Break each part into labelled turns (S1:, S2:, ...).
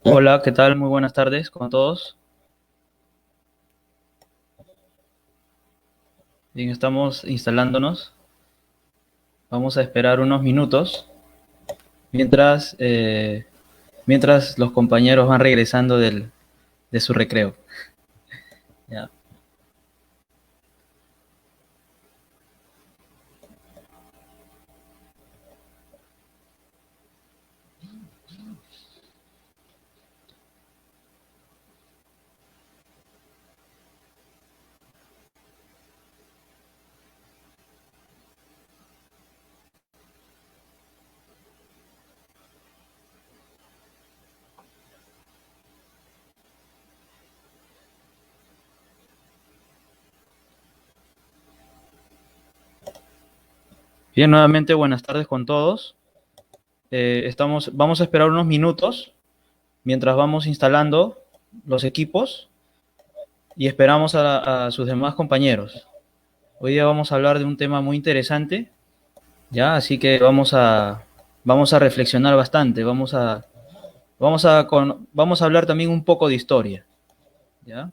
S1: Hola, ¿qué tal? Muy buenas tardes con todos. Bien, estamos instalándonos. Vamos a esperar unos minutos mientras, mientras los compañeros van regresando de su recreo. Ya. Bien, nuevamente buenas tardes con todos. Vamos a esperar unos minutos mientras vamos instalando los equipos y esperamos a sus demás compañeros. Hoy día vamos a hablar de un tema muy interesante, ya, así que vamos a reflexionar bastante, vamos a hablar también un poco de historia, ¿ya?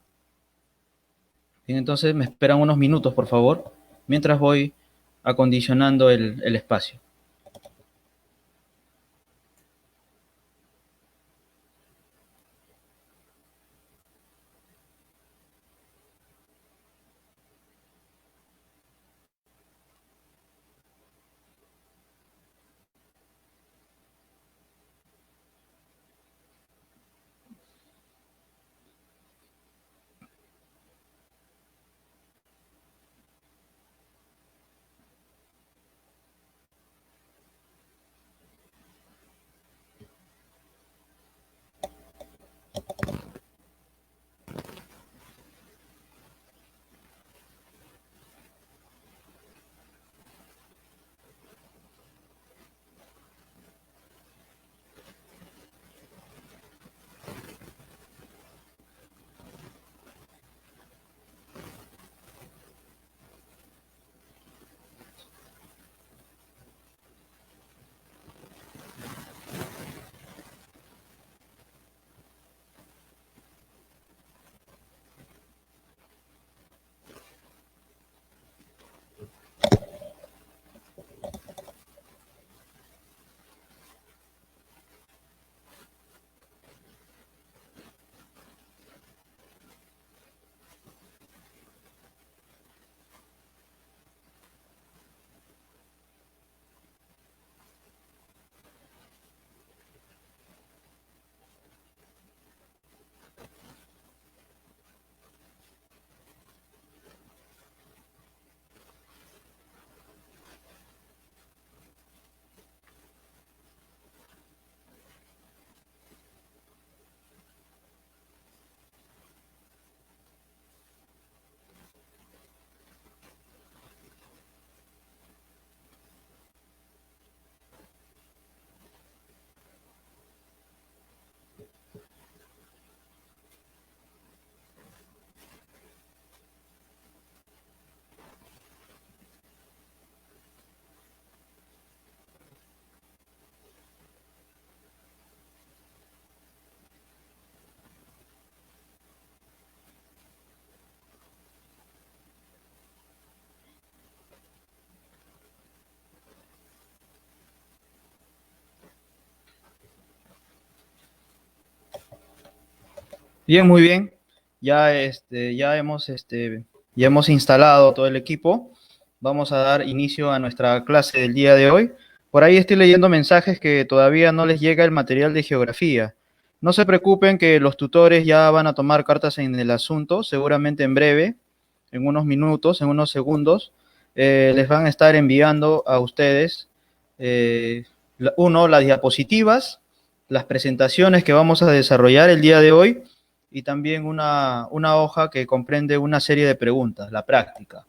S1: Bien, entonces me esperan unos minutos, por favor, mientras voy acondicionando el espacio. Bien, muy bien. Ya, ya hemos instalado todo el equipo. Vamos a dar inicio a nuestra clase del día de hoy. Por ahí estoy leyendo mensajes que todavía no les llega el material de geografía. No se preocupen que los tutores ya van a tomar cartas en el asunto, seguramente en breve, en unos minutos, en unos segundos, les van a estar enviando a ustedes, las diapositivas, las presentaciones que vamos a desarrollar el día de hoy y también una hoja que comprende una serie de preguntas, la práctica.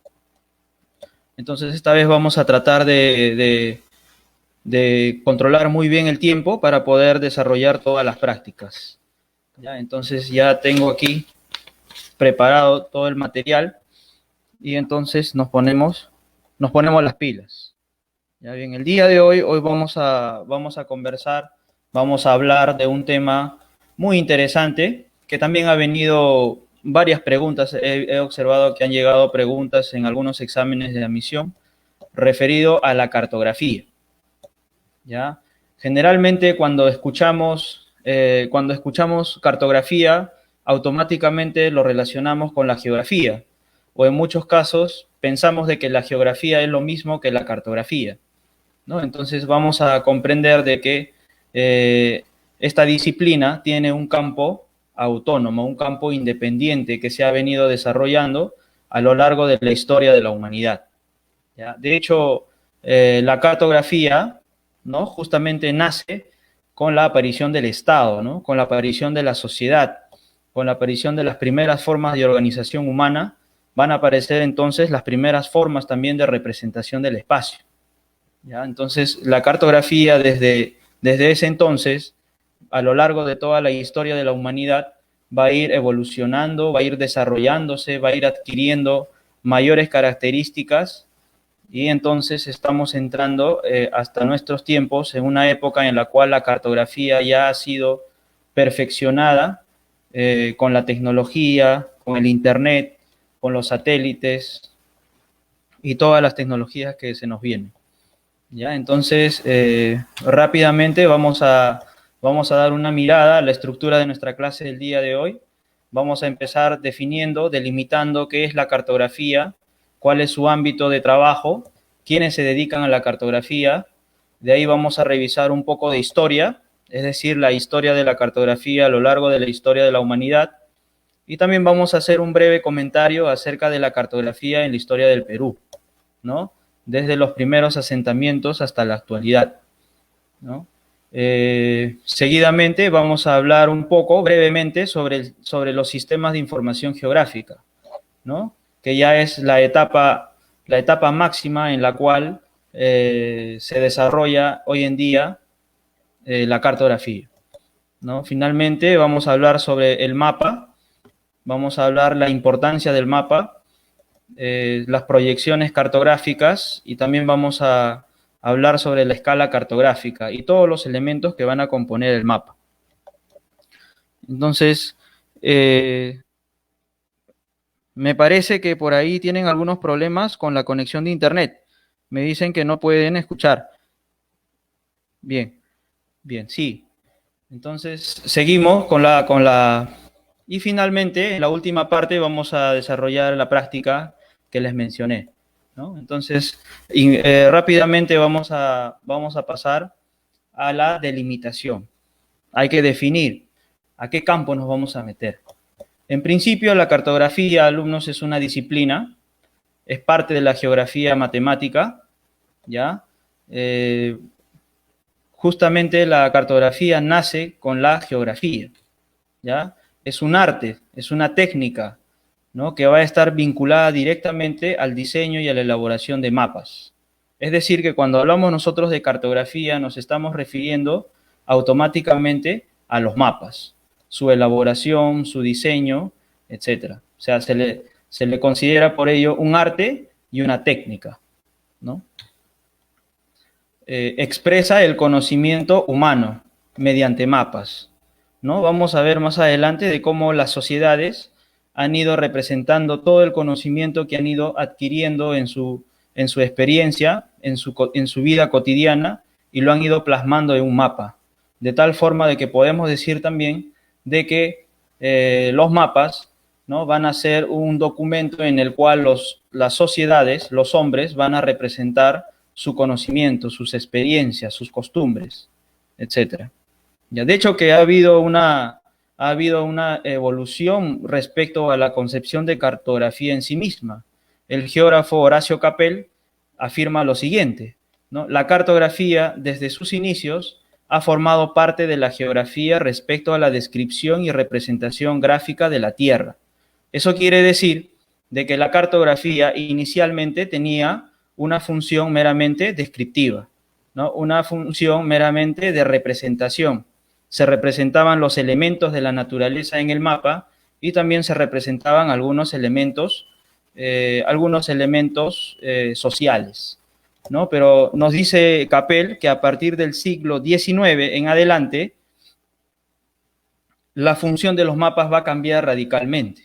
S1: Entonces, esta vez vamos a tratar de controlar muy bien el tiempo para poder desarrollar todas las prácticas. ¿Ya? Entonces, ya tengo aquí preparado todo el material y entonces nos ponemos las pilas. Ya bien, el día de hoy, vamos a conversar, vamos a hablar de un tema muy interesante, que también ha venido varias preguntas. He observado que han llegado preguntas en algunos exámenes de admisión referido a la cartografía. ¿Ya? Generalmente cuando escuchamos cartografía, automáticamente lo relacionamos con la geografía, o en muchos casos pensamos de que la geografía es lo mismo que la cartografía, ¿no? Entonces vamos a comprender de que esta disciplina tiene un campo autónomo, un campo independiente que se ha venido desarrollando a lo largo de la historia de la humanidad, ¿ya? De hecho, la cartografía, ¿no?, justamente nace con la aparición del Estado, ¿no?, con la aparición de la sociedad, con la aparición de las primeras formas de organización humana, van a aparecer entonces las primeras formas también de representación del espacio, ¿ya? Entonces, la cartografía desde ese entonces, a lo largo de toda la historia de la humanidad, va a ir evolucionando, va a ir desarrollándose, va a ir adquiriendo mayores características, y entonces estamos entrando hasta nuestros tiempos en una época en la cual la cartografía ya ha sido perfeccionada con la tecnología, con el Internet, con los satélites y todas las tecnologías que se nos vienen, ¿ya? Entonces, rápidamente vamos a dar una mirada a la estructura de nuestra clase del día de hoy. Vamos a empezar definiendo, delimitando qué es la cartografía, cuál es su ámbito de trabajo, quiénes se dedican a la cartografía. De ahí vamos a revisar un poco de historia, es decir, la historia de la cartografía a lo largo de la historia de la humanidad. Y también vamos a hacer un breve comentario acerca de la cartografía en la historia del Perú, ¿no?, desde los primeros asentamientos hasta la actualidad, ¿no? Seguidamente vamos a hablar un poco brevemente sobre los sistemas de información geográfica, ¿no?, que ya es la etapa máxima en la cual se desarrolla hoy en día la cartografía, ¿no? Finalmente vamos a hablar sobre el mapa, vamos a hablar la importancia del mapa, las proyecciones cartográficas, y también vamos a hablar sobre la escala cartográfica y todos los elementos que van a componer el mapa. Entonces, me parece que por ahí tienen algunos problemas con la conexión de internet. Me dicen que no pueden escuchar. Bien, bien, sí. Entonces, seguimos con y finalmente, en la última parte vamos a desarrollar la práctica que les mencioné, ¿no? Entonces, rápidamente vamos a pasar a la delimitación. Hay que definir a qué campo nos vamos a meter. En principio, la cartografía, alumnos, es una disciplina, es parte de la geografía matemática, ¿ya? Justamente la cartografía nace con la geografía, ¿ya? Es un arte, es una técnica, ¿no?, que va a estar vinculada directamente al diseño y a la elaboración de mapas. Es decir, que cuando hablamos nosotros de cartografía nos estamos refiriendo automáticamente a los mapas, su elaboración, su diseño, etc. O sea, se le considera por ello un arte y una técnica, ¿no? Expresa el conocimiento humano mediante mapas, ¿no? Vamos a ver más adelante de cómo las sociedades han ido representando todo el conocimiento que han ido adquiriendo en su experiencia, en su vida cotidiana, y lo han ido plasmando en un mapa, de tal forma de que podemos decir también de que los mapas, ¿no?, van a ser un documento en el cual las sociedades, los hombres, van a representar su conocimiento, sus experiencias, sus costumbres, etc. Ya, de hecho, que ha habido una evolución respecto a la concepción de cartografía en sí misma. El geógrafo Horacio Capel afirma lo siguiente, ¿no? La cartografía, desde sus inicios, ha formado parte de la geografía respecto a la descripción y representación gráfica de la Tierra. Eso quiere decir de que la cartografía inicialmente tenía una función meramente descriptiva, ¿no?, una función meramente de representación. Se representaban los elementos de la naturaleza en el mapa y también se representaban algunos elementos sociales, ¿no? Pero nos dice Capel que a partir del siglo XIX en adelante, la función de los mapas va a cambiar radicalmente.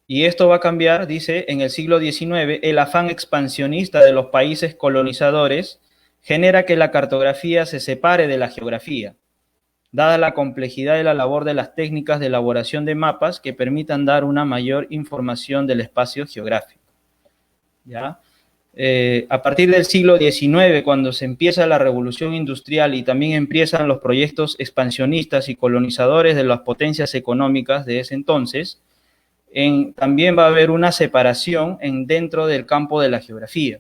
S1: Y esto va a cambiar, dice, en el siglo XIX, el afán expansionista de los países colonizadores genera que la cartografía se separe de la geografía, dada la complejidad de la labor de las técnicas de elaboración de mapas que permitan dar una mayor información del espacio geográfico. ¿Ya? A partir del siglo XIX, cuando se empieza la revolución industrial y también empiezan los proyectos expansionistas y colonizadores de las potencias económicas de ese entonces, también va a haber una separación dentro del campo de la geografía,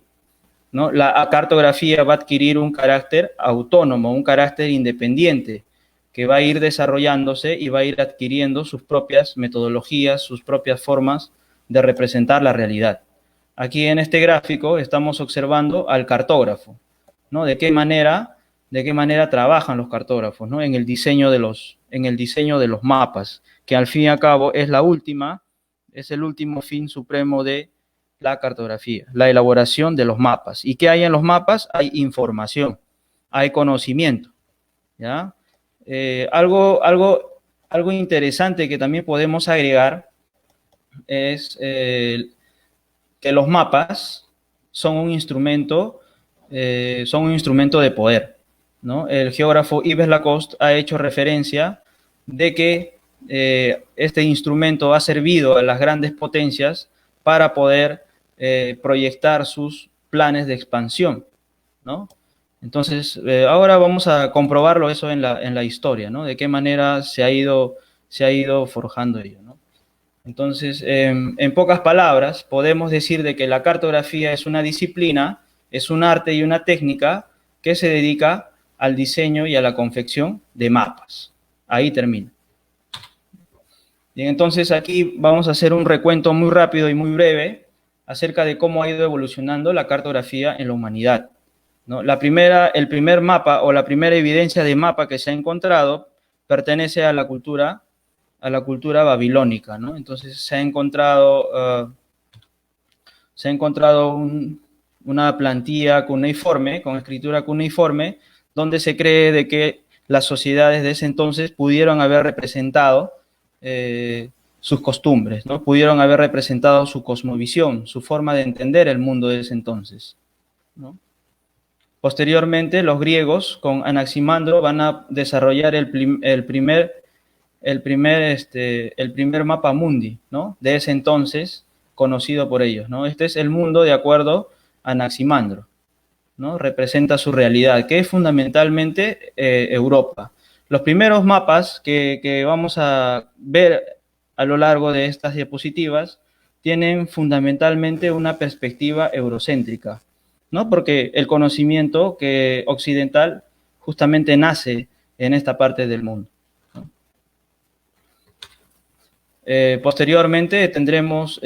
S1: ¿no? La cartografía va a adquirir un carácter autónomo, un carácter independiente, que va a ir desarrollándose y va a ir adquiriendo sus propias metodologías, sus propias formas de representar la realidad. Aquí en este gráfico estamos observando al cartógrafo, ¿no? De qué manera trabajan los cartógrafos, ¿no? En el diseño de los mapas, que al fin y al cabo es el último fin supremo de la cartografía, la elaboración de los mapas. ¿Y qué hay en los mapas? Hay información, hay conocimiento, ¿ya? Algo interesante que también podemos agregar es que los mapas son un instrumento de poder, ¿no? El geógrafo Yves Lacoste ha hecho referencia de que este instrumento ha servido a las grandes potencias para poder proyectar sus planes de expansión, ¿no? Entonces, ahora vamos a comprobarlo eso en la historia, ¿no? De qué manera se ha ido forjando ello, ¿no? Entonces, en pocas palabras, podemos decir de que la cartografía es una disciplina, es un arte y una técnica que se dedica al diseño y a la confección de mapas. Ahí termina. Bien, entonces aquí vamos a hacer un recuento muy rápido y muy breve acerca de cómo ha ido evolucionando la cartografía en la humanidad, ¿no? El primer mapa o la primera evidencia de mapa que se ha encontrado pertenece a la cultura babilónica, ¿no? Entonces se ha encontrado una plantilla cuneiforme, con escritura cuneiforme, donde se cree de que las sociedades de ese entonces pudieron haber representado sus costumbres, ¿no? Pudieron haber representado su cosmovisión, su forma de entender el mundo de ese entonces, ¿no? Posteriormente, los griegos, con Anaximandro, van a desarrollar el primer mapa mundi, ¿no? De ese entonces, conocido por ellos, ¿no? Este es el mundo de acuerdo a Anaximandro, ¿no? Representa su realidad, que es fundamentalmente Europa. Los primeros mapas que vamos a ver a lo largo de estas diapositivas tienen fundamentalmente una perspectiva eurocéntrica, ¿no? Porque el conocimiento occidental justamente nace en esta parte del mundo. Posteriormente tendremos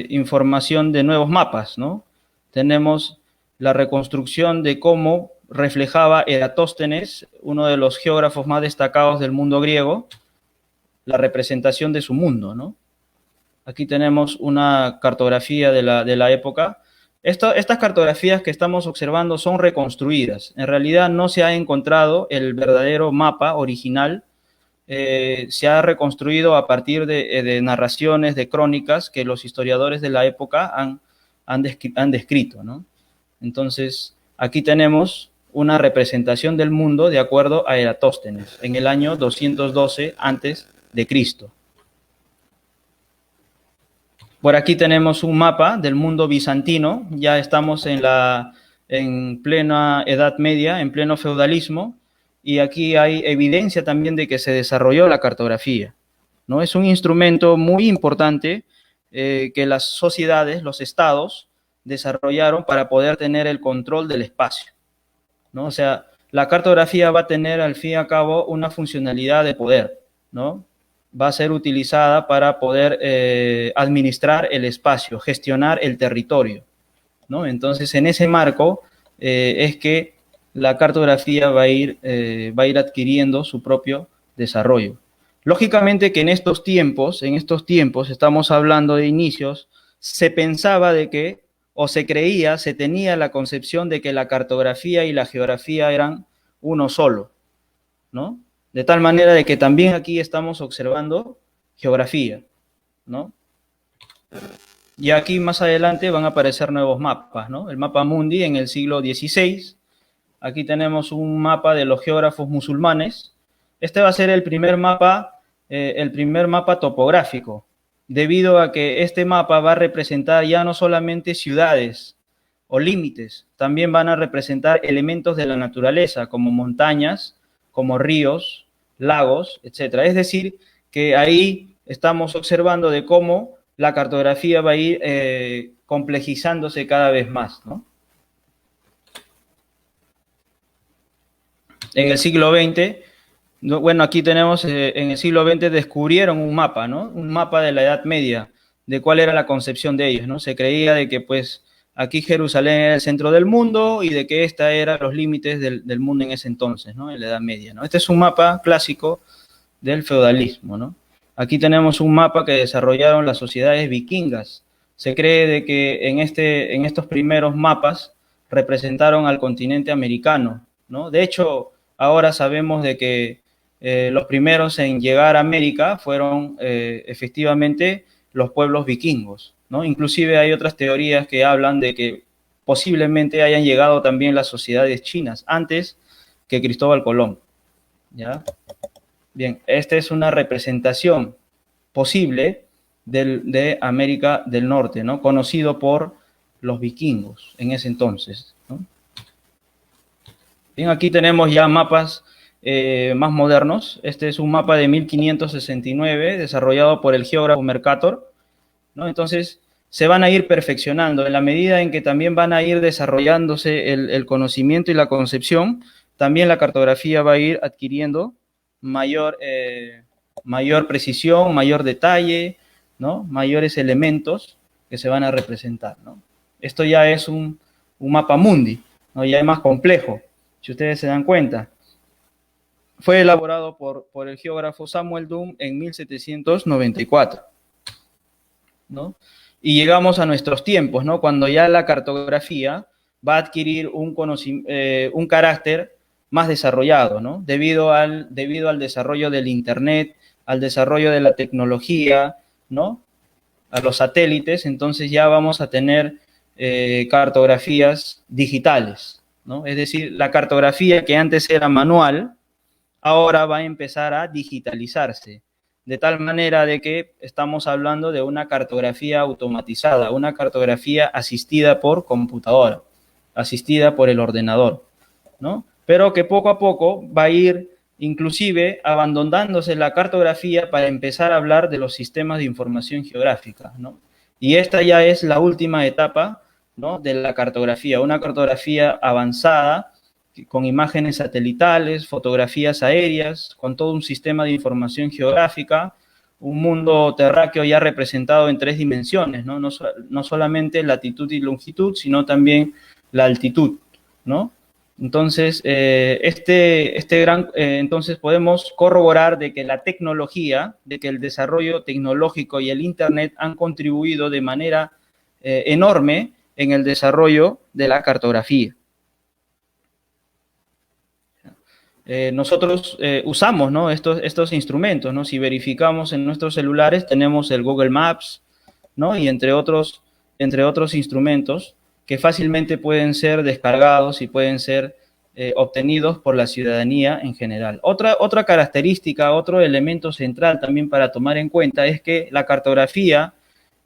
S1: información de nuevos mapas, ¿no? Tenemos la reconstrucción de cómo reflejaba Eratóstenes, uno de los geógrafos más destacados del mundo griego, la representación de su mundo, ¿no? Aquí tenemos una cartografía de la época. Estas cartografías que estamos observando son reconstruidas. En realidad no se ha encontrado el verdadero mapa original. Se ha reconstruido a partir de narraciones, de crónicas que los historiadores de la época han descrito, ¿no? Entonces, aquí tenemos una representación del mundo de acuerdo a Eratóstenes, en el año 212 antes de Cristo. Por aquí tenemos un mapa del mundo bizantino, ya estamos en plena Edad Media, en pleno feudalismo, y aquí hay evidencia también de que se desarrolló la cartografía, ¿no? Es un instrumento muy importante que las sociedades, los estados, desarrollaron para poder tener el control del espacio, ¿no? O sea, la cartografía va a tener al fin y al cabo una funcionalidad de poder, ¿no? Va a ser utilizada para poder administrar el espacio, gestionar el territorio, ¿no? Entonces, en ese marco es que la cartografía va a ir adquiriendo su propio desarrollo. Lógicamente que en estos tiempos estamos hablando de inicios, se pensaba de que, o se creía, se tenía la concepción de que la cartografía y la geografía eran uno solo, ¿no? De tal manera de que también aquí estamos observando geografía, ¿no? Y aquí más adelante van a aparecer nuevos mapas, ¿no? El mapa mundi en el siglo XVI. Aquí tenemos un mapa de los geógrafos musulmanes. Este va a ser el primer mapa topográfico, debido a que este mapa va a representar ya no solamente ciudades o límites, también van a representar elementos de la naturaleza, como montañas, como ríos, lagos, etcétera. Es decir, que ahí estamos observando de cómo la cartografía va a ir complejizándose cada vez más, ¿no? En el siglo XX, bueno, aquí tenemos, en el siglo XX descubrieron un mapa, ¿no? Un mapa de la Edad Media, de cuál era la concepción de ellos, ¿no? Se creía de que, pues, aquí Jerusalén era el centro del mundo y de que esta eran los límites del mundo en ese entonces, ¿no? En la Edad Media, ¿no? Este es un mapa clásico del feudalismo, ¿no? Aquí tenemos un mapa que desarrollaron las sociedades vikingas. Se cree de que en estos primeros mapas representaron al continente americano, ¿no? De hecho, ahora sabemos de que los primeros en llegar a América fueron efectivamente los pueblos vikingos, ¿no? Inclusive hay otras teorías que hablan de que posiblemente hayan llegado también las sociedades chinas antes que Cristóbal Colón, ¿ya? Bien, esta es una representación posible de América del Norte, ¿no? Conocido por los vikingos en ese entonces, ¿no? Bien, aquí tenemos ya mapas más modernos. Este es un mapa de 1569 desarrollado por el geógrafo Mercator, ¿no? Entonces, se van a ir perfeccionando en la medida en que también van a ir desarrollándose el conocimiento y la concepción, también la cartografía va a ir adquiriendo mayor, mayor precisión, mayor detalle, ¿no? Mayores elementos que se van a representar, ¿no? Esto ya es un mapa mundi, ¿no? Ya es más complejo, si ustedes se dan cuenta. Fue elaborado por el geógrafo Samuel Doom en 1794, ¿no? Y llegamos a nuestros tiempos, ¿no? Cuando ya la cartografía va a adquirir un carácter más desarrollado, ¿no? Debido al desarrollo del Internet, al desarrollo de la tecnología, ¿no? A los satélites, entonces ya vamos a tener cartografías digitales, ¿no? Es decir, la cartografía que antes era manual, ahora va a empezar a digitalizarse, de tal manera de que estamos hablando de una cartografía automatizada, una cartografía asistida por computadora, asistida por el ordenador, ¿no? Pero que poco a poco va a ir inclusive abandonándose la cartografía para empezar a hablar de los sistemas de información geográfica, ¿no? Y esta ya es la última etapa, ¿no? De la cartografía, una cartografía avanzada con imágenes satelitales, fotografías aéreas, con todo un sistema de información geográfica, un mundo terráqueo ya representado en tres dimensiones, ¿no? No solamente latitud y longitud, sino también la altitud, ¿no? Entonces, entonces podemos corroborar de que la tecnología, de que el desarrollo tecnológico y el Internet han contribuido de manera enorme en el desarrollo de la cartografía. Nosotros usamos, ¿no? estos instrumentos, ¿no? Si verificamos en nuestros celulares, tenemos el Google Maps, ¿no? Y entre otros instrumentos que fácilmente pueden ser descargados y pueden ser obtenidos por la ciudadanía en general. Otra característica, otro elemento central también para tomar en cuenta es que la cartografía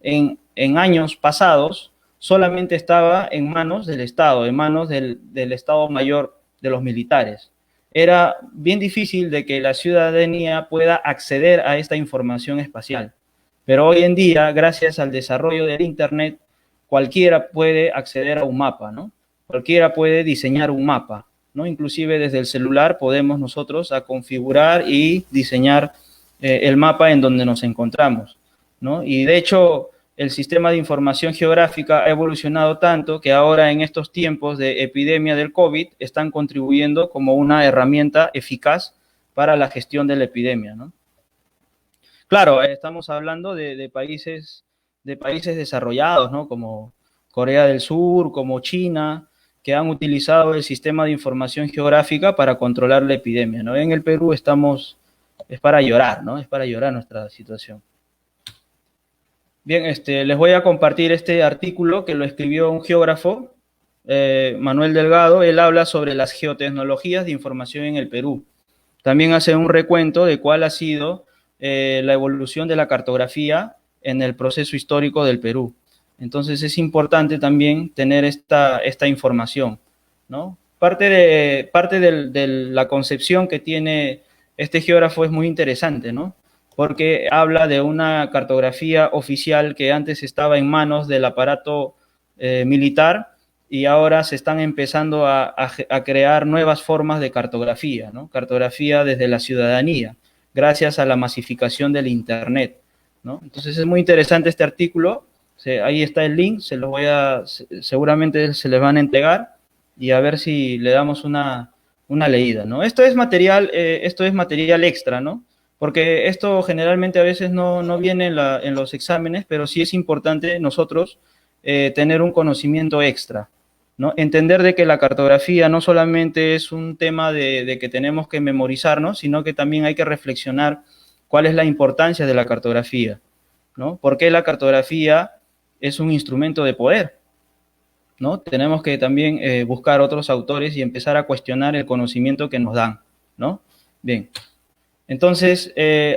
S1: en años pasados solamente estaba en manos del Estado, en manos del Estado Mayor de los militares. Era bien difícil de que la ciudadanía pueda acceder a esta información espacial. Pero hoy en día, gracias al desarrollo del Internet, cualquiera puede acceder a un mapa, ¿no? Cualquiera puede diseñar un mapa, ¿no? Inclusive desde el celular podemos nosotros a configurar y diseñar el mapa en donde nos encontramos, ¿no? Y de hecho, el sistema de información geográfica ha evolucionado tanto que ahora en estos tiempos de epidemia del COVID están contribuyendo como una herramienta eficaz para la gestión de la epidemia, ¿no? Claro, estamos hablando de países desarrollados, ¿no? Como Corea del Sur, como China, que han utilizado el sistema de información geográfica para controlar la epidemia, ¿no? En el Perú es para llorar, ¿no? Es para llorar nuestra situación. Bien, les voy a compartir este artículo que lo escribió un geógrafo, Manuel Delgado. Él habla sobre las geotecnologías de información en el Perú. También hace un recuento de cuál ha sido la evolución de la cartografía en el proceso histórico del Perú. Entonces es importante también tener esta información, ¿no? Parte de la concepción que tiene este geógrafo es muy interesante, ¿no? Porque habla de una cartografía oficial que antes estaba en manos del aparato militar y ahora se están empezando a crear nuevas formas de cartografía, ¿no? Cartografía desde la ciudadanía, gracias a la masificación del Internet, ¿no? Entonces es muy interesante este artículo, ahí está el link, seguramente se les van a entregar y a ver si le damos una leída, ¿no? Esto es material extra, ¿no? Porque esto generalmente a veces no viene en los exámenes, pero sí es importante nosotros tener un conocimiento extra, ¿no? Entender de que la cartografía no solamente es un tema de que tenemos que memorizarnos, sino que también hay que reflexionar cuál es la importancia de la cartografía, ¿no? ¿Por qué la cartografía es un instrumento de poder? ¿No? Tenemos que también buscar otros autores y empezar a cuestionar el conocimiento que nos dan, ¿no? Bien. Entonces,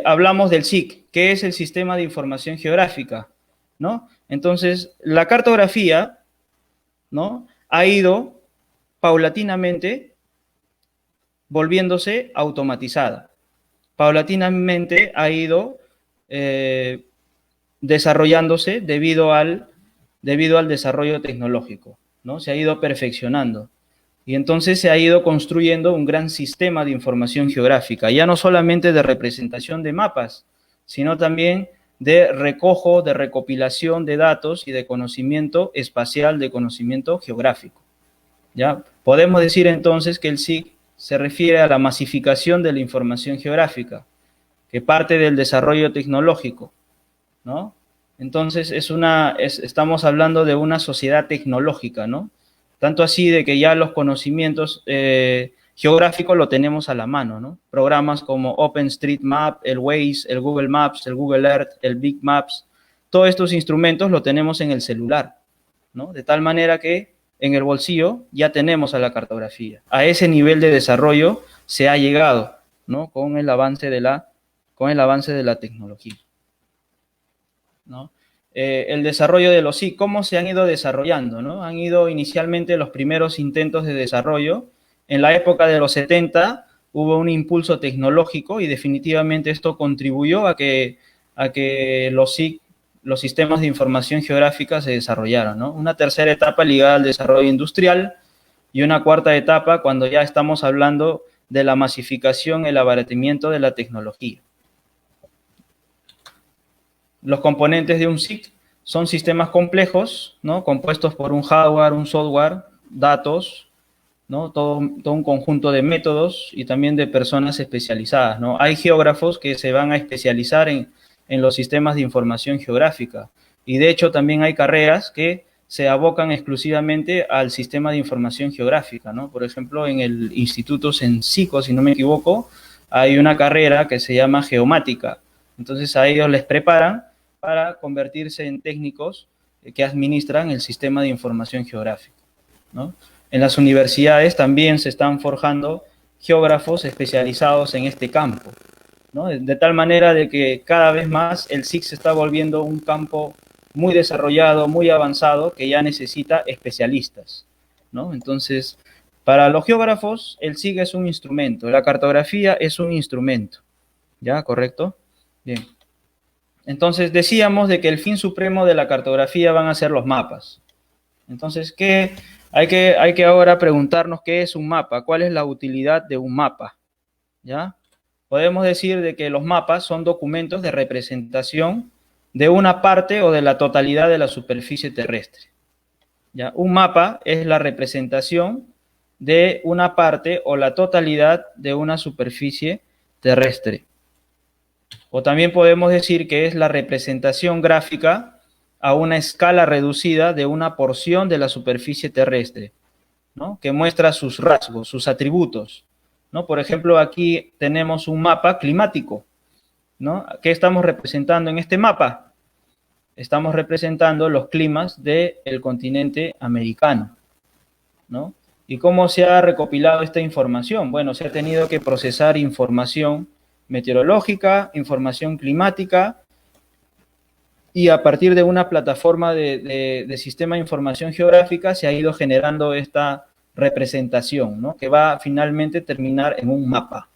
S1: hablamos del SIG. ¿Qué es el Sistema de Información Geográfica? ¿No? Entonces, la cartografía, ¿no?, ha ido paulatinamente volviéndose automatizada. Paulatinamente ha ido desarrollándose debido al desarrollo tecnológico, ¿no? Se ha ido perfeccionando. Y entonces se ha ido construyendo un gran sistema de información geográfica, ya no solamente de representación de mapas, sino también de recojo, de recopilación de datos y de conocimiento espacial, de conocimiento geográfico. ¿Ya? Podemos decir entonces que el SIG se refiere a la masificación de la información geográfica, que parte del desarrollo tecnológico, ¿no? Entonces estamos hablando de una sociedad tecnológica, ¿no? Tanto así de que ya los conocimientos geográficos lo tenemos a la mano, ¿no? Programas como OpenStreetMap, el Waze, el Google Maps, el Google Earth, el Big Maps, todos estos instrumentos lo tenemos en el celular, ¿no? De tal manera que en el bolsillo ya tenemos a la cartografía. A ese nivel de desarrollo se ha llegado, ¿no? Con el avance de la tecnología, ¿no? El desarrollo de los SIG, ¿cómo se han ido desarrollando, ¿no? Han ido inicialmente los primeros intentos de desarrollo. En la época de los 70 hubo un impulso tecnológico y definitivamente esto contribuyó a que los SIG, los sistemas de información geográfica, se desarrollaron, ¿no? Una tercera etapa ligada al desarrollo industrial y una cuarta etapa cuando ya estamos hablando de la masificación, el abaratimiento de la tecnología. Los componentes de un SIG son sistemas complejos, ¿no?, compuestos por un hardware, un software, datos, ¿no?, todo un conjunto de métodos y también de personas especializadas, ¿no? Hay geógrafos que se van a especializar en los sistemas de información geográfica y de hecho también hay carreras que se abocan exclusivamente al sistema de información geográfica, ¿no? Por ejemplo, en el Instituto Sensico, si no me equivoco, hay una carrera que se llama geomática. Entonces a ellos les preparan para convertirse en técnicos que administran el sistema de información geográfica, ¿no? En las universidades también se están forjando geógrafos especializados en este campo, ¿no? De tal manera de que cada vez más el SIG se está volviendo un campo muy desarrollado, muy avanzado, que ya necesita especialistas, ¿no? Entonces, para los geógrafos, el SIG es un instrumento, la cartografía es un instrumento, ¿ya? ¿Correcto? Bien. Entonces decíamos de que el fin supremo de la cartografía van a ser los mapas. Entonces, hay que ahora preguntarnos qué es un mapa, cuál es la utilidad de un mapa, ¿ya? Podemos decir de que los mapas son documentos de representación de una parte o de la totalidad de la superficie terrestre, ¿ya? Un mapa es la representación de una parte o la totalidad de una superficie terrestre. O también podemos decir que es la representación gráfica a una escala reducida de una porción de la superficie terrestre. ¿no? Que muestra sus rasgos, sus atributos, ¿no? Por ejemplo, aquí tenemos un mapa climático, ¿no? ¿Qué estamos representando en este mapa? Estamos representando los climas del continente americano, ¿no? ¿Y cómo se ha recopilado esta información? Bueno, se ha tenido que procesar información meteorológica, información climática, y a partir de una plataforma de sistema de información geográfica se ha ido generando esta representación, ¿no? Que va a finalmente terminar en un mapa,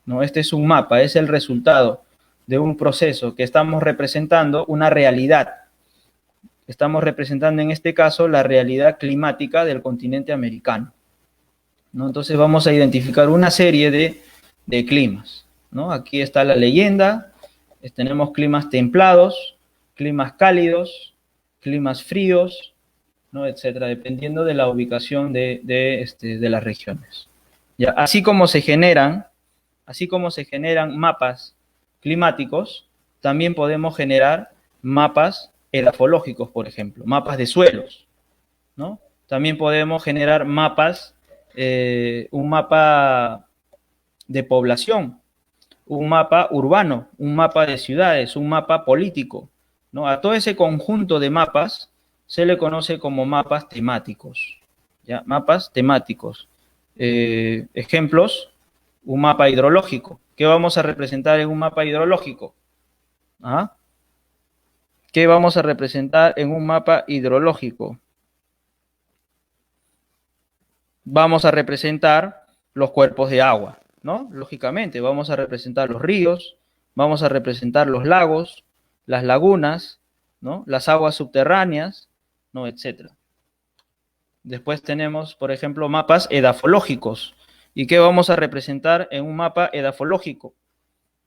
S1: ¿no? Este es un mapa, es el resultado de un proceso que estamos representando una realidad. Estamos representando en este caso la realidad climática del continente americano, ¿no? Entonces vamos a identificar una serie de climas, ¿no? Aquí está la leyenda, tenemos climas templados, climas cálidos, climas fríos, ¿no? Etcétera, dependiendo de la ubicación de las regiones. ¿Ya? Así como se generan mapas climáticos, también podemos generar mapas edafológicos, por ejemplo, mapas de suelos, ¿no? También podemos generar mapas, un mapa de población, un mapa urbano, un mapa de ciudades, un mapa político, ¿no? A todo ese conjunto de mapas se le conoce como mapas temáticos, ¿ya? Mapas temáticos. Ejemplos, un mapa hidrológico. ¿Qué vamos a representar en un mapa hidrológico? ¿Ah? ¿Qué vamos a representar en un mapa hidrológico? Vamos a representar los cuerpos de agua, ¿no? Lógicamente, vamos a representar los ríos, vamos a representar los lagos, las lagunas, ¿no? Las aguas subterráneas, ¿no? Etcétera. Después tenemos, por ejemplo, mapas edafológicos. ¿Y qué vamos a representar en un mapa edafológico?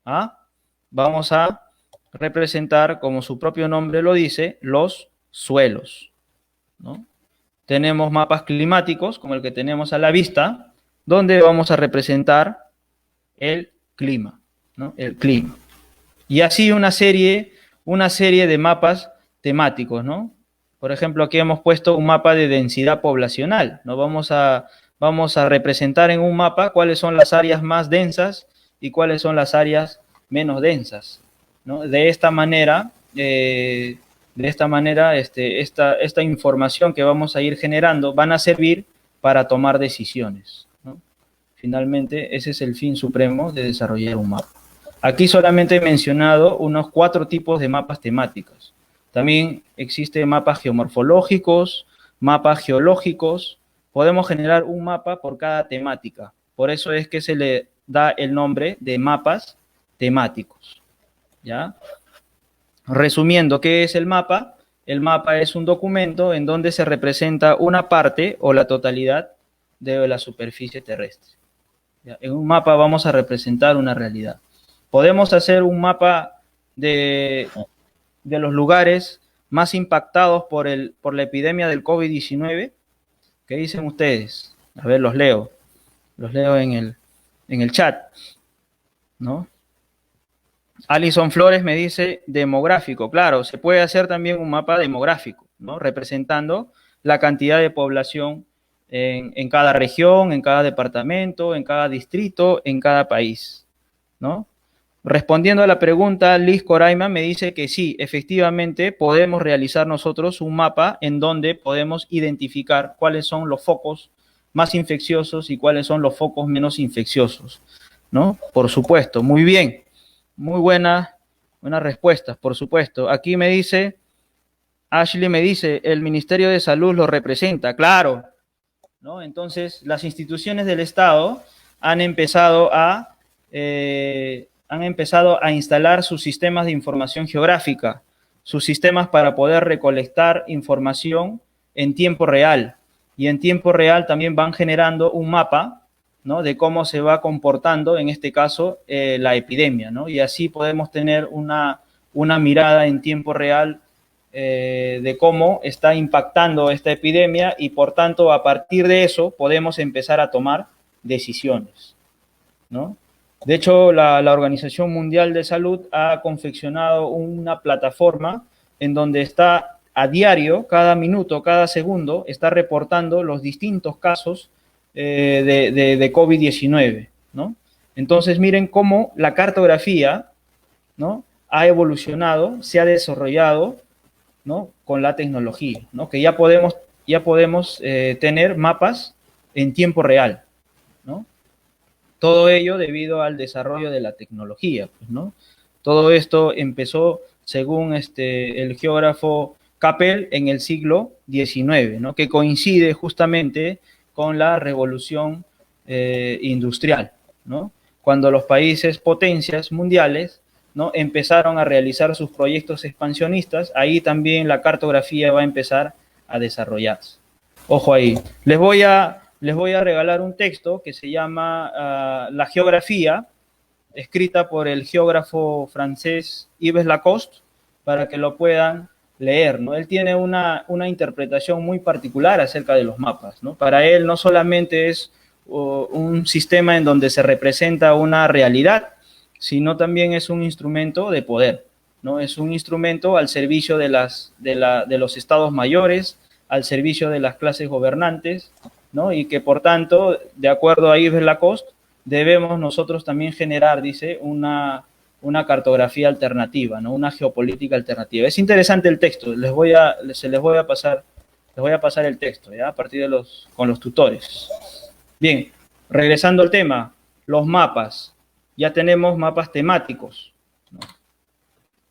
S1: ¿Ah? Vamos a representar, como su propio nombre lo dice, los suelos, ¿no? Tenemos mapas climáticos, como el que tenemos a la vista, donde vamos a representar el clima, ¿no? El clima. Y así una serie de mapas temáticos, ¿no? Por ejemplo, aquí hemos puesto un mapa de densidad poblacional, ¿no? Vamos a representar en un mapa cuáles son las áreas más densas y cuáles son las áreas menos densas, ¿no? De esta manera, esta información que vamos a ir generando van a servir para tomar decisiones, ¿no? Finalmente, ese es el fin supremo de desarrollar un mapa. Aquí solamente he mencionado unos 4 tipos de mapas temáticos. También existen mapas geomorfológicos, mapas geológicos. Podemos generar un mapa por cada temática. Por eso es que se le da el nombre de mapas temáticos, ¿ya? Resumiendo, ¿qué es el mapa? El mapa es un documento en donde se representa una parte o la totalidad de la superficie terrestre. ¿Ya? En un mapa vamos a representar una realidad. Podemos hacer un mapa de los lugares más impactados por la epidemia del COVID-19. ¿Qué dicen ustedes? A ver, los leo en el chat, ¿no? Alison Flores me dice demográfico. Claro, se puede hacer también un mapa demográfico, ¿no? Representando la cantidad de población en cada región, en cada departamento, en cada distrito, en cada país, ¿no? Respondiendo a la pregunta, Liz Coraima me dice que sí, efectivamente podemos realizar nosotros un mapa en donde podemos identificar cuáles son los focos más infecciosos y cuáles son los focos menos infecciosos, ¿no? Por supuesto, muy bien, muy buenas respuestas, por supuesto. Aquí me dice, Ashley me dice, el Ministerio de Salud lo representa, claro, ¿no? Entonces, las instituciones del Estado han empezado a instalar sus sistemas de información geográfica, sus sistemas para poder recolectar información en tiempo real. Y en tiempo real también van generando un mapa, ¿no? De cómo se va comportando, en este caso, la epidemia, ¿no? Y así podemos tener una mirada en tiempo real de cómo está impactando esta epidemia y, por tanto, a partir de eso podemos empezar a tomar decisiones, ¿no? De hecho, la Organización Mundial de Salud ha confeccionado una plataforma en donde está a diario, cada minuto, cada segundo, está reportando los distintos casos de COVID-19, ¿no? Entonces, miren cómo la cartografía, ¿no?, ha evolucionado, se ha desarrollado, ¿no?, con la tecnología, ¿no?, que ya podemos tener mapas en tiempo real, ¿no? Todo ello debido al desarrollo de la tecnología, pues, ¿no? Todo esto empezó, según el geógrafo Capel, en el siglo XIX, ¿no?, que coincide justamente con la revolución industrial, ¿no?, cuando los países potencias mundiales, ¿no?, empezaron a realizar sus proyectos expansionistas. Ahí también la cartografía va a empezar a desarrollarse. Ojo ahí. Les voy a regalar un texto que se llama La geografía, escrita por el geógrafo francés Yves Lacoste, para que lo puedan leer, ¿no? Él tiene una interpretación muy particular acerca de los mapas, ¿no? Para él no solamente es un sistema en donde se representa una realidad, sino también es un instrumento de poder, ¿no? Es un instrumento al servicio de los estados mayores, al servicio de las clases gobernantes, ¿no? Y que por tanto, de acuerdo a Yves Lacoste, debemos nosotros también generar, dice, una cartografía alternativa, ¿no?, una geopolítica alternativa. Es interesante el texto, se les voy a pasar el texto, ¿ya?, a partir de con los tutores. Bien, regresando al tema, los mapas. Ya tenemos mapas temáticos, ¿no?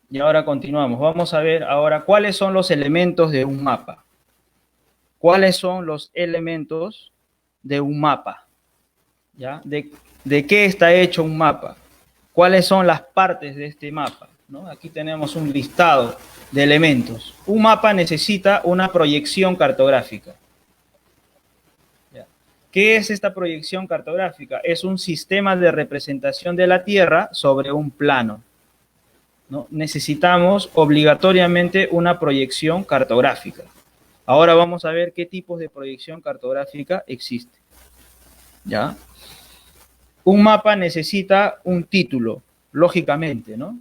S1: Y ahora continuamos. Vamos a ver ahora cuáles son los elementos de un mapa. ¿Cuáles son los elementos de un mapa? ¿Ya? ¿De qué está hecho un mapa? ¿Cuáles son las partes de este mapa? ¿No? Aquí tenemos un listado de elementos. Un mapa necesita una proyección cartográfica. ¿Ya? ¿Qué es esta proyección cartográfica? Es un sistema de representación de la Tierra sobre un plano, ¿no? Necesitamos obligatoriamente una proyección cartográfica. Ahora vamos a ver qué tipos de proyección cartográfica existen. ¿Ya? Un mapa necesita un título, lógicamente, ¿no?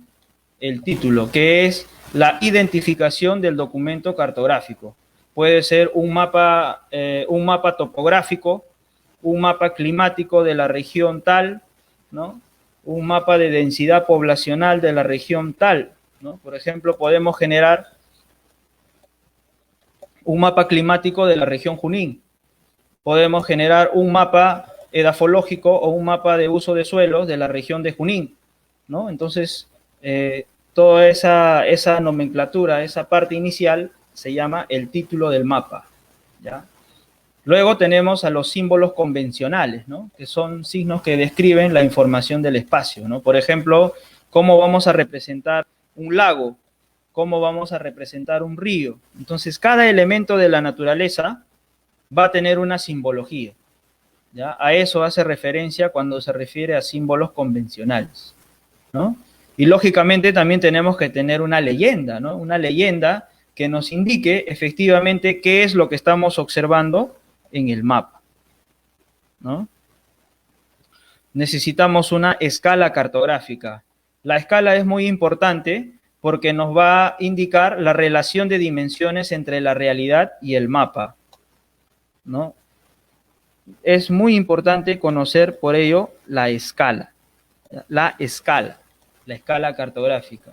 S1: El título, que es la identificación del documento cartográfico. Puede ser un mapa topográfico, un mapa climático de la región tal, ¿no?, un mapa de densidad poblacional de la región tal, ¿no? Por ejemplo, podemos generar un mapa climático de la región Junín. Podemos generar un mapa edafológico o un mapa de uso de suelos de la región de Junín, ¿no? Entonces, toda esa nomenclatura, esa parte inicial, se llama el título del mapa, ¿ya? Luego tenemos a los símbolos convencionales, ¿no?, que son signos que describen la información del espacio, ¿no? Por ejemplo, cómo vamos a representar un lago, cómo vamos a representar un río. Entonces, cada elemento de la naturaleza va a tener una simbología, ¿ya? A eso hace referencia cuando se refiere a símbolos convencionales, ¿no? Y lógicamente también tenemos que tener una leyenda, ¿no? Una leyenda que nos indique efectivamente qué es lo que estamos observando en el mapa, ¿no? Necesitamos una escala cartográfica. La escala es muy importante porque nos va a indicar la relación de dimensiones entre la realidad y el mapa, ¿no? Es muy importante conocer por ello la escala cartográfica.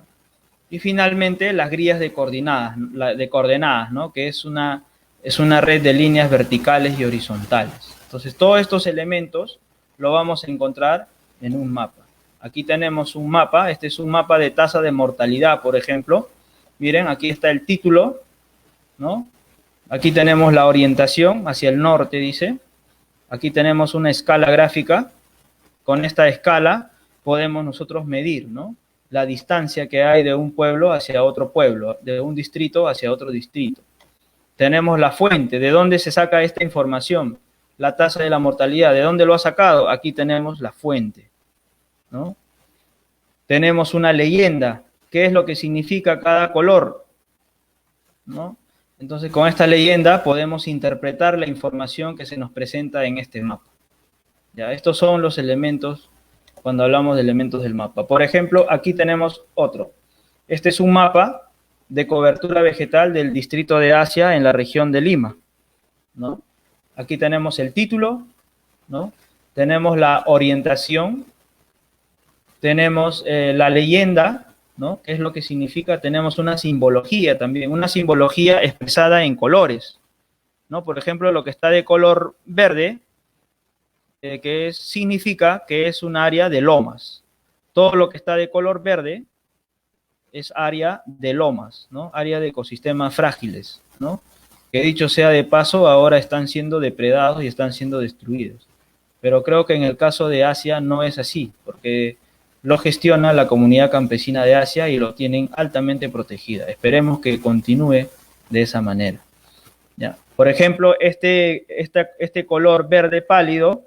S1: Y finalmente las guías de coordenadas, ¿no?, que es una red de líneas verticales y horizontales. Entonces, todos estos elementos lo vamos a encontrar en un mapa. Aquí tenemos un mapa, este es un mapa de tasa de mortalidad, por ejemplo. Miren, aquí está el título, ¿no? Aquí tenemos la orientación hacia el norte, dice. Aquí tenemos una escala gráfica. Con esta escala podemos nosotros medir, ¿no?, la distancia que hay de un pueblo hacia otro pueblo, de un distrito hacia otro distrito. Tenemos la fuente, ¿de dónde se saca esta información? La tasa de la mortalidad, ¿de dónde lo ha sacado? Aquí tenemos la fuente, ¿no? Tenemos una leyenda, ¿qué es lo que significa cada color?, ¿no? Entonces, con esta leyenda podemos interpretar la información que se nos presenta en este mapa. ¿Ya? Estos son los elementos cuando hablamos de elementos del mapa. Por ejemplo, aquí tenemos otro. Este es un mapa, de cobertura vegetal del distrito de Asia en la región de Lima, ¿no? Aquí tenemos el título, ¿no? Tenemos la orientación, tenemos la leyenda, ¿no? ¿Qué es lo que significa? Tenemos una simbología también, una simbología expresada en colores, ¿no? Por ejemplo, lo que está de color verde, significa que es un área de lomas. Todo lo que está de color verde es área de lomas, ¿no? Área de ecosistemas frágiles, ¿no? Que dicho sea de paso, ahora están siendo depredados y están siendo destruidos. Pero creo que en el caso de Asia no es así, porque lo gestiona la comunidad campesina de Asia y lo tienen altamente protegida. Esperemos que continúe de esa manera. ¿Ya? Por ejemplo, este color verde pálido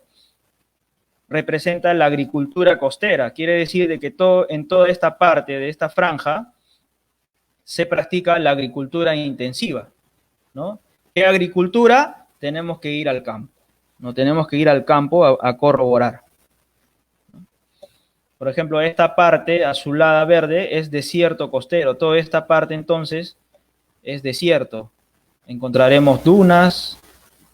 S1: representa la agricultura costera. Quiere decir de que en toda esta parte de esta franja se practica la agricultura intensiva, ¿no? ¿Qué agricultura? Tenemos que ir al campo. No tenemos que ir al campo a corroborar. Por ejemplo, esta parte azulada verde es desierto costero. Toda esta parte entonces es desierto. Encontraremos dunas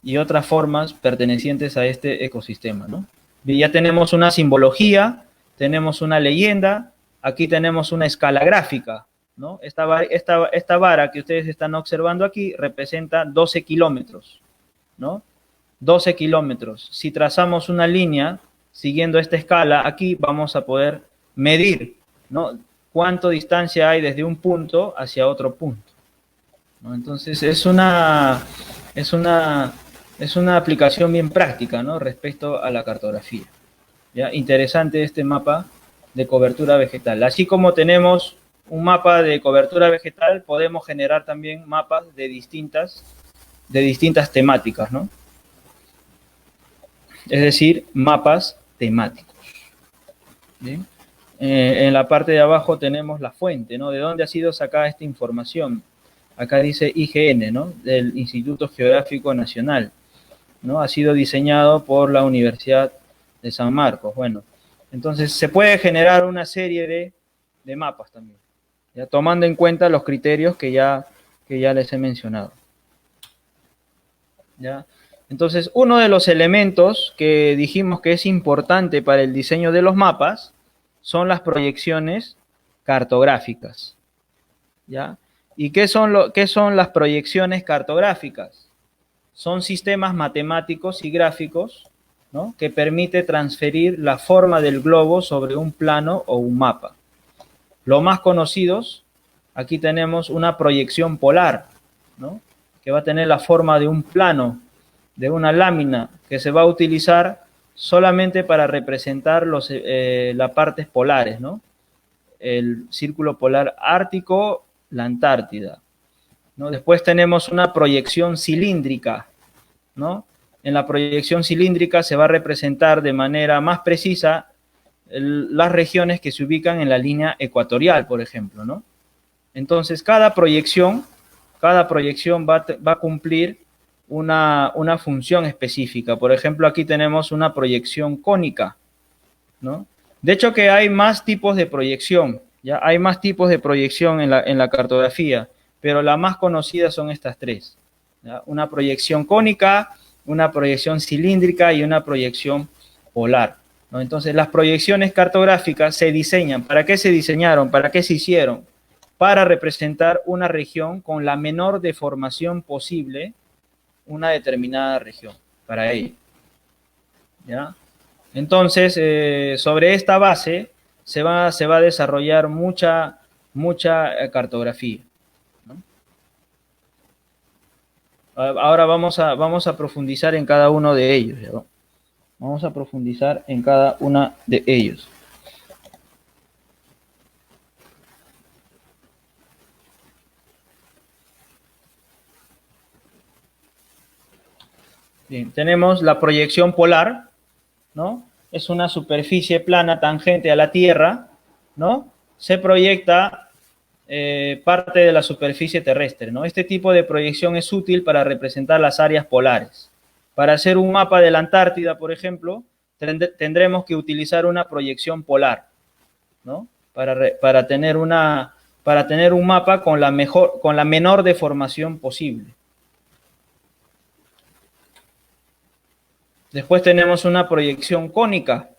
S1: y otras formas pertenecientes a este ecosistema, ¿no? Y ya tenemos una simbología, tenemos una leyenda, aquí tenemos una escala gráfica, ¿no? Esta vara que ustedes están observando aquí representa 12 kilómetros, ¿no? 12 kilómetros. Si trazamos una línea siguiendo esta escala, aquí vamos a poder medir, ¿no? Cuánto distancia hay desde un punto hacia otro punto, ¿no? Entonces es una aplicación bien práctica, ¿no? Respecto a la cartografía. ¿Ya? Interesante este mapa de cobertura vegetal. Así como tenemos un mapa de cobertura vegetal, podemos generar también mapas de distintas temáticas, ¿no? Es decir, mapas temáticos. ¿Bien? En la parte de abajo tenemos la fuente, ¿no? ¿De dónde ha sido sacada esta información? Acá dice IGN, ¿no? Del Instituto Geográfico Nacional, ¿no? Ha sido diseñado por la Universidad de San Marcos. Bueno, entonces se puede generar una serie de mapas también, ya tomando en cuenta los criterios que ya les he mencionado. ¿Ya? Entonces, uno de los elementos que dijimos que es importante para el diseño de los mapas son las proyecciones cartográficas. ¿Ya? ¿Y qué son las proyecciones cartográficas? Son sistemas matemáticos y gráficos, ¿no? Que permite transferir la forma del globo sobre un plano o un mapa. Los más conocidos, aquí tenemos una proyección polar, ¿no? Que va a tener la forma de un plano, de una lámina, que se va a utilizar solamente para representar las partes polares, ¿no? El círculo polar ártico, la Antártida, ¿no? Después tenemos una proyección cilíndrica, ¿no? En la proyección cilíndrica se va a representar de manera más precisa las regiones que se ubican en la línea ecuatorial, por ejemplo, ¿no? Entonces, cada proyección va a cumplir una función específica. Por ejemplo, aquí tenemos una proyección cónica, ¿no? De hecho, que hay más tipos de proyección, ¿ya? Hay más tipos de proyección en la cartografía, pero la más conocida son estas tres, ¿ya? Una proyección cónica, una proyección cilíndrica y una proyección polar, ¿no? Entonces, las proyecciones cartográficas se diseñan. ¿Para qué se diseñaron? ¿Para qué se hicieron? Para representar una región con la menor deformación posible, una determinada región, para ello. ¿Ya? Entonces, sobre esta base se va a desarrollar mucha cartografía, ¿no? Ahora vamos a profundizar en cada uno de ellos, ¿ya? Vamos a profundizar en cada uno de ellos. Bien, tenemos la proyección polar, ¿no? Es una superficie plana tangente a la Tierra, ¿no? Se proyecta parte de la superficie terrestre, ¿no? Este tipo de proyección es útil para representar las áreas polares. Para hacer un mapa de la Antártida, por ejemplo, tendremos que utilizar una proyección polar, ¿no? Para para tener un mapa con la menor deformación posible. Después tenemos una proyección cónica,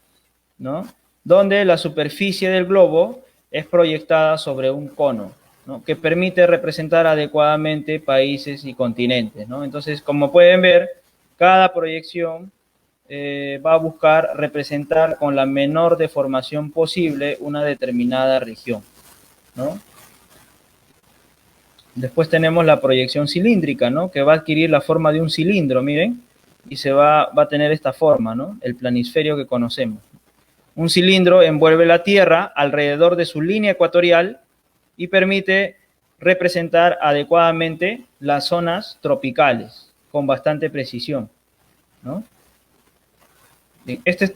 S1: ¿no? Donde la superficie del globo es proyectada sobre un cono, ¿no? Que permite representar adecuadamente países y continentes, ¿no? Entonces, como pueden ver, cada proyección va a buscar representar con la menor deformación posible una determinada región, ¿no? Después tenemos la proyección cilíndrica, ¿no? Que va a adquirir la forma de un cilindro, miren, y va a tener esta forma, ¿no? El planisferio que conocemos. Un cilindro envuelve la Tierra alrededor de su línea ecuatorial y permite representar adecuadamente las zonas tropicales con bastante precisión, ¿no? Estos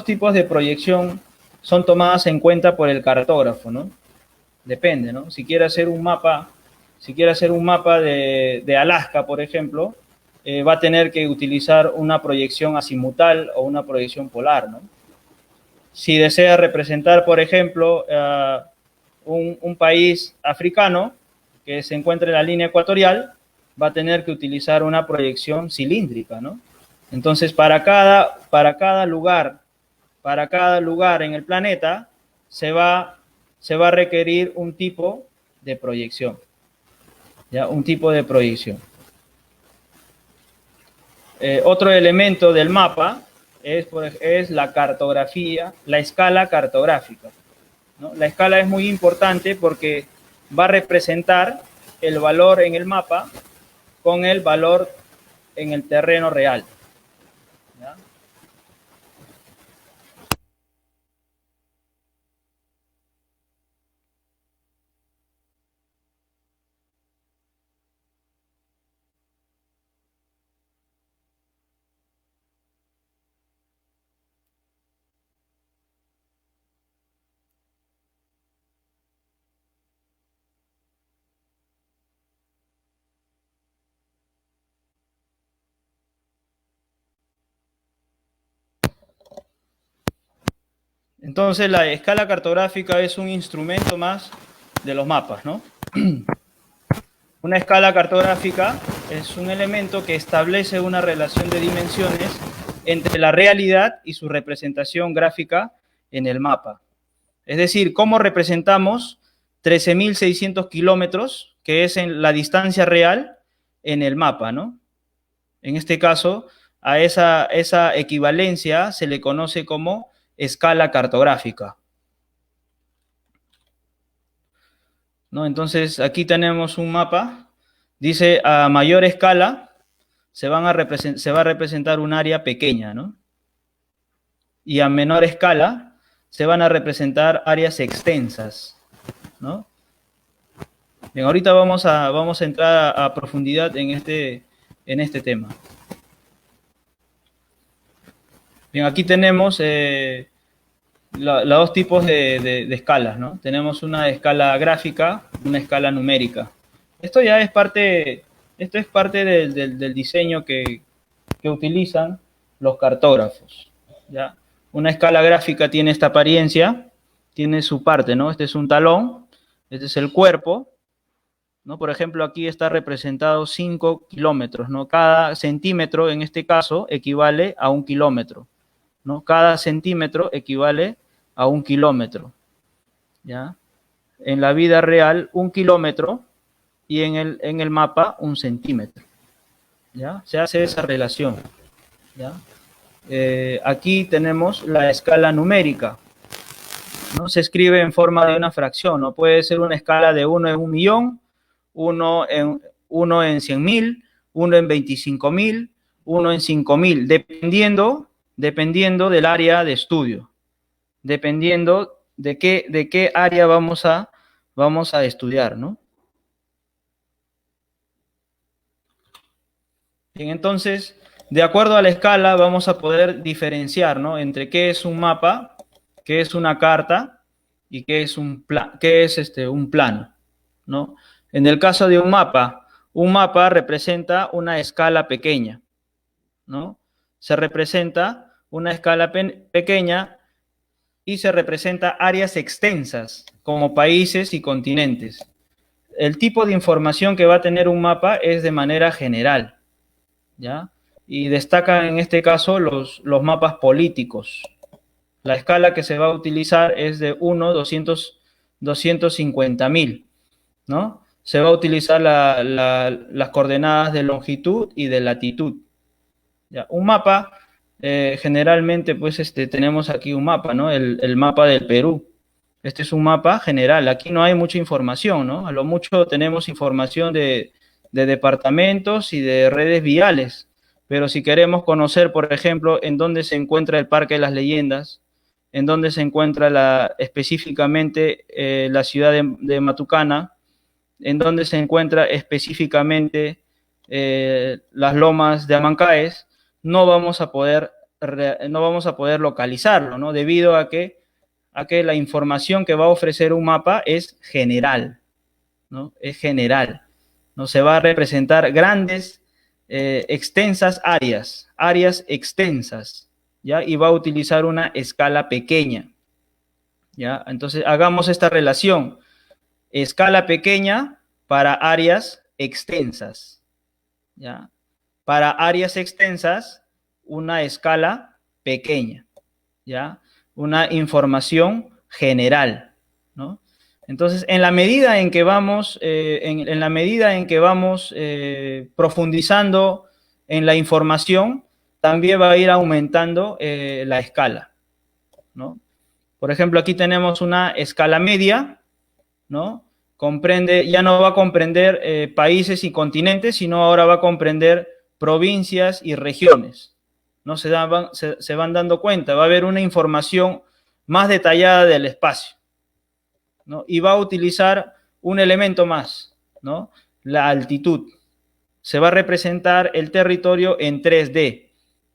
S1: tipos de proyección son tomadas en cuenta por el cartógrafo, ¿no? Depende, ¿no? Si quiere hacer un mapa de Alaska, por ejemplo, va a tener que utilizar una proyección azimutal o una proyección polar, ¿no? Si desea representar, por ejemplo, un país africano que se encuentra en la línea ecuatorial, va a tener que utilizar una proyección cilíndrica, ¿no? Entonces, para cada lugar en el planeta, se va a requerir un tipo de proyección, ¿ya? Un tipo de proyección. Otro elemento del mapa es la cartografía, la escala cartográfica, ¿no? La escala es muy importante porque va a representar el valor en el mapa con el valor en el terreno real, ¿ya? Entonces, la escala cartográfica es un instrumento más de los mapas, ¿no? Una escala cartográfica es un elemento que establece una relación de dimensiones entre la realidad y su representación gráfica en el mapa. Es decir, cómo representamos 13.600 kilómetros, que es en la distancia real en el mapa, ¿no? En este caso, a esa equivalencia se le conoce como escala cartográfica, ¿no? Entonces, aquí tenemos un mapa, dice a mayor escala se va a representar un área pequeña, ¿no? Y a menor escala se van a representar áreas extensas, ¿no? Bien, ahorita vamos a entrar a profundidad en este tema. Bien, aquí tenemos los dos tipos de escalas, ¿no? Tenemos una escala gráfica, una escala numérica. Esto es parte del diseño que utilizan los cartógrafos, ¿ya? Una escala gráfica tiene esta apariencia, tiene su parte, ¿no? Este es un talón, este es el cuerpo, ¿no? Por ejemplo, aquí está representado 5 kilómetros, ¿no? Cada centímetro, en este caso, equivale a 1 kilómetro, ¿no? Cada centímetro equivale a 1 kilómetro, ¿ya? En la vida real, 1 kilómetro y en el mapa, 1 centímetro, ¿ya? Se hace esa relación, ¿ya? Aquí tenemos la escala numérica, ¿no? Se escribe en forma de una fracción, ¿no? Puede ser una escala de 1 en 1 millón, 1 en 100.000, 1 en 25.000, 1 en 5.000, dependiendo del área de estudio, dependiendo de qué área vamos a estudiar, ¿no? Bien, entonces, de acuerdo a la escala, vamos a poder diferenciar, ¿no? Entre qué es un mapa, qué es una carta y qué es un plano, ¿no? En el caso de un mapa representa una escala pequeña, ¿no? Se representa una escala pequeña y se representa áreas extensas, como países y continentes. El tipo de información que va a tener un mapa es de manera general, ¿ya? Y destacan en este caso los mapas políticos. La escala que se va a utilizar es de 1 250.000, ¿no? Se va a utilizar las coordenadas de longitud y de latitud. ¿Ya? Un mapa, generalmente, pues tenemos aquí un mapa, ¿no? El mapa del Perú. Este es un mapa general. Aquí no hay mucha información, ¿no? A lo mucho tenemos información de departamentos y de redes viales. Pero si queremos conocer, por ejemplo, en dónde se encuentra el Parque de las Leyendas, en dónde se encuentra específicamente la ciudad de Matucana, en dónde se encuentra específicamente las lomas de Amancaes, no vamos a poder localizarlo, ¿no? Debido a que la información que va a ofrecer un mapa es general, ¿no? Es general. No se va a representar grandes, extensas áreas extensas, ¿ya? Y va a utilizar una escala pequeña, ¿ya? Entonces, hagamos esta relación. Escala pequeña para áreas extensas, ¿ya? Para áreas extensas, una escala pequeña, ¿ya? Una información general, ¿no? Entonces, en la medida en que vamos, profundizando en la información, también va a ir aumentando la escala, ¿no? Por ejemplo, aquí tenemos una escala media, ¿no? Ya no va a comprender países y continentes, sino ahora va a comprender provincias y regiones, ¿no? Se van dando cuenta, va a haber una información más detallada del espacio, ¿no? Y va a utilizar un elemento más, ¿no? La altitud. Se va a representar el territorio en 3D,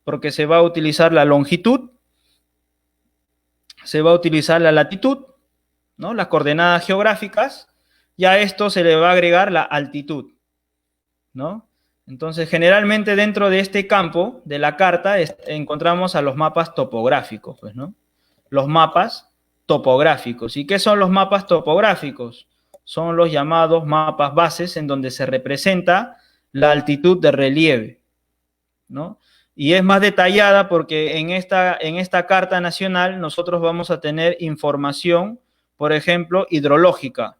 S1: porque se va a utilizar la longitud, se va a utilizar la latitud, ¿no? Las coordenadas geográficas, y a esto se le va a agregar la altitud, ¿no? Entonces, generalmente dentro de este campo de la carta encontramos a los mapas topográficos, pues, ¿no? Los mapas topográficos. ¿Y qué son los mapas topográficos? Son los llamados mapas bases en donde se representa la altitud de relieve, ¿no? Y es más detallada porque en esta carta nacional nosotros vamos a tener información, por ejemplo, hidrológica,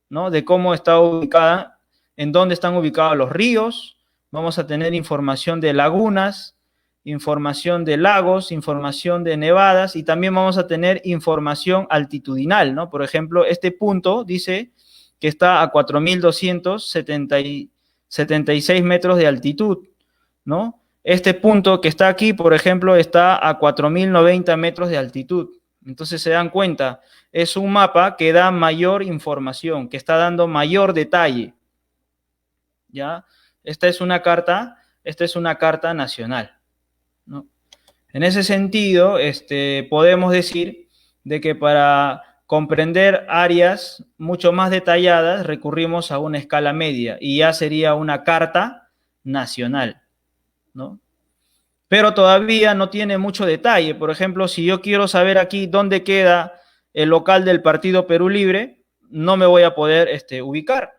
S1: ¿no? De cómo está ubicada, en dónde están ubicados los ríos. Vamos a tener información de lagunas, información de lagos, información de nevadas, y también vamos a tener información altitudinal, ¿no? Por ejemplo, este punto dice que está a 4.276 metros de altitud, ¿no? Este punto que está aquí, por ejemplo, está a 4.090 metros de altitud. Entonces se dan cuenta, es un mapa que da mayor información, que está dando mayor detalle, ¿ya? Esta es una carta nacional, ¿no? En ese sentido, podemos decir de que para comprender áreas mucho más detalladas recurrimos a una escala media y ya sería una carta nacional, ¿no? Pero todavía no tiene mucho detalle. Por ejemplo, si yo quiero saber aquí dónde queda el local del Partido Perú Libre, no me voy a poder ubicar,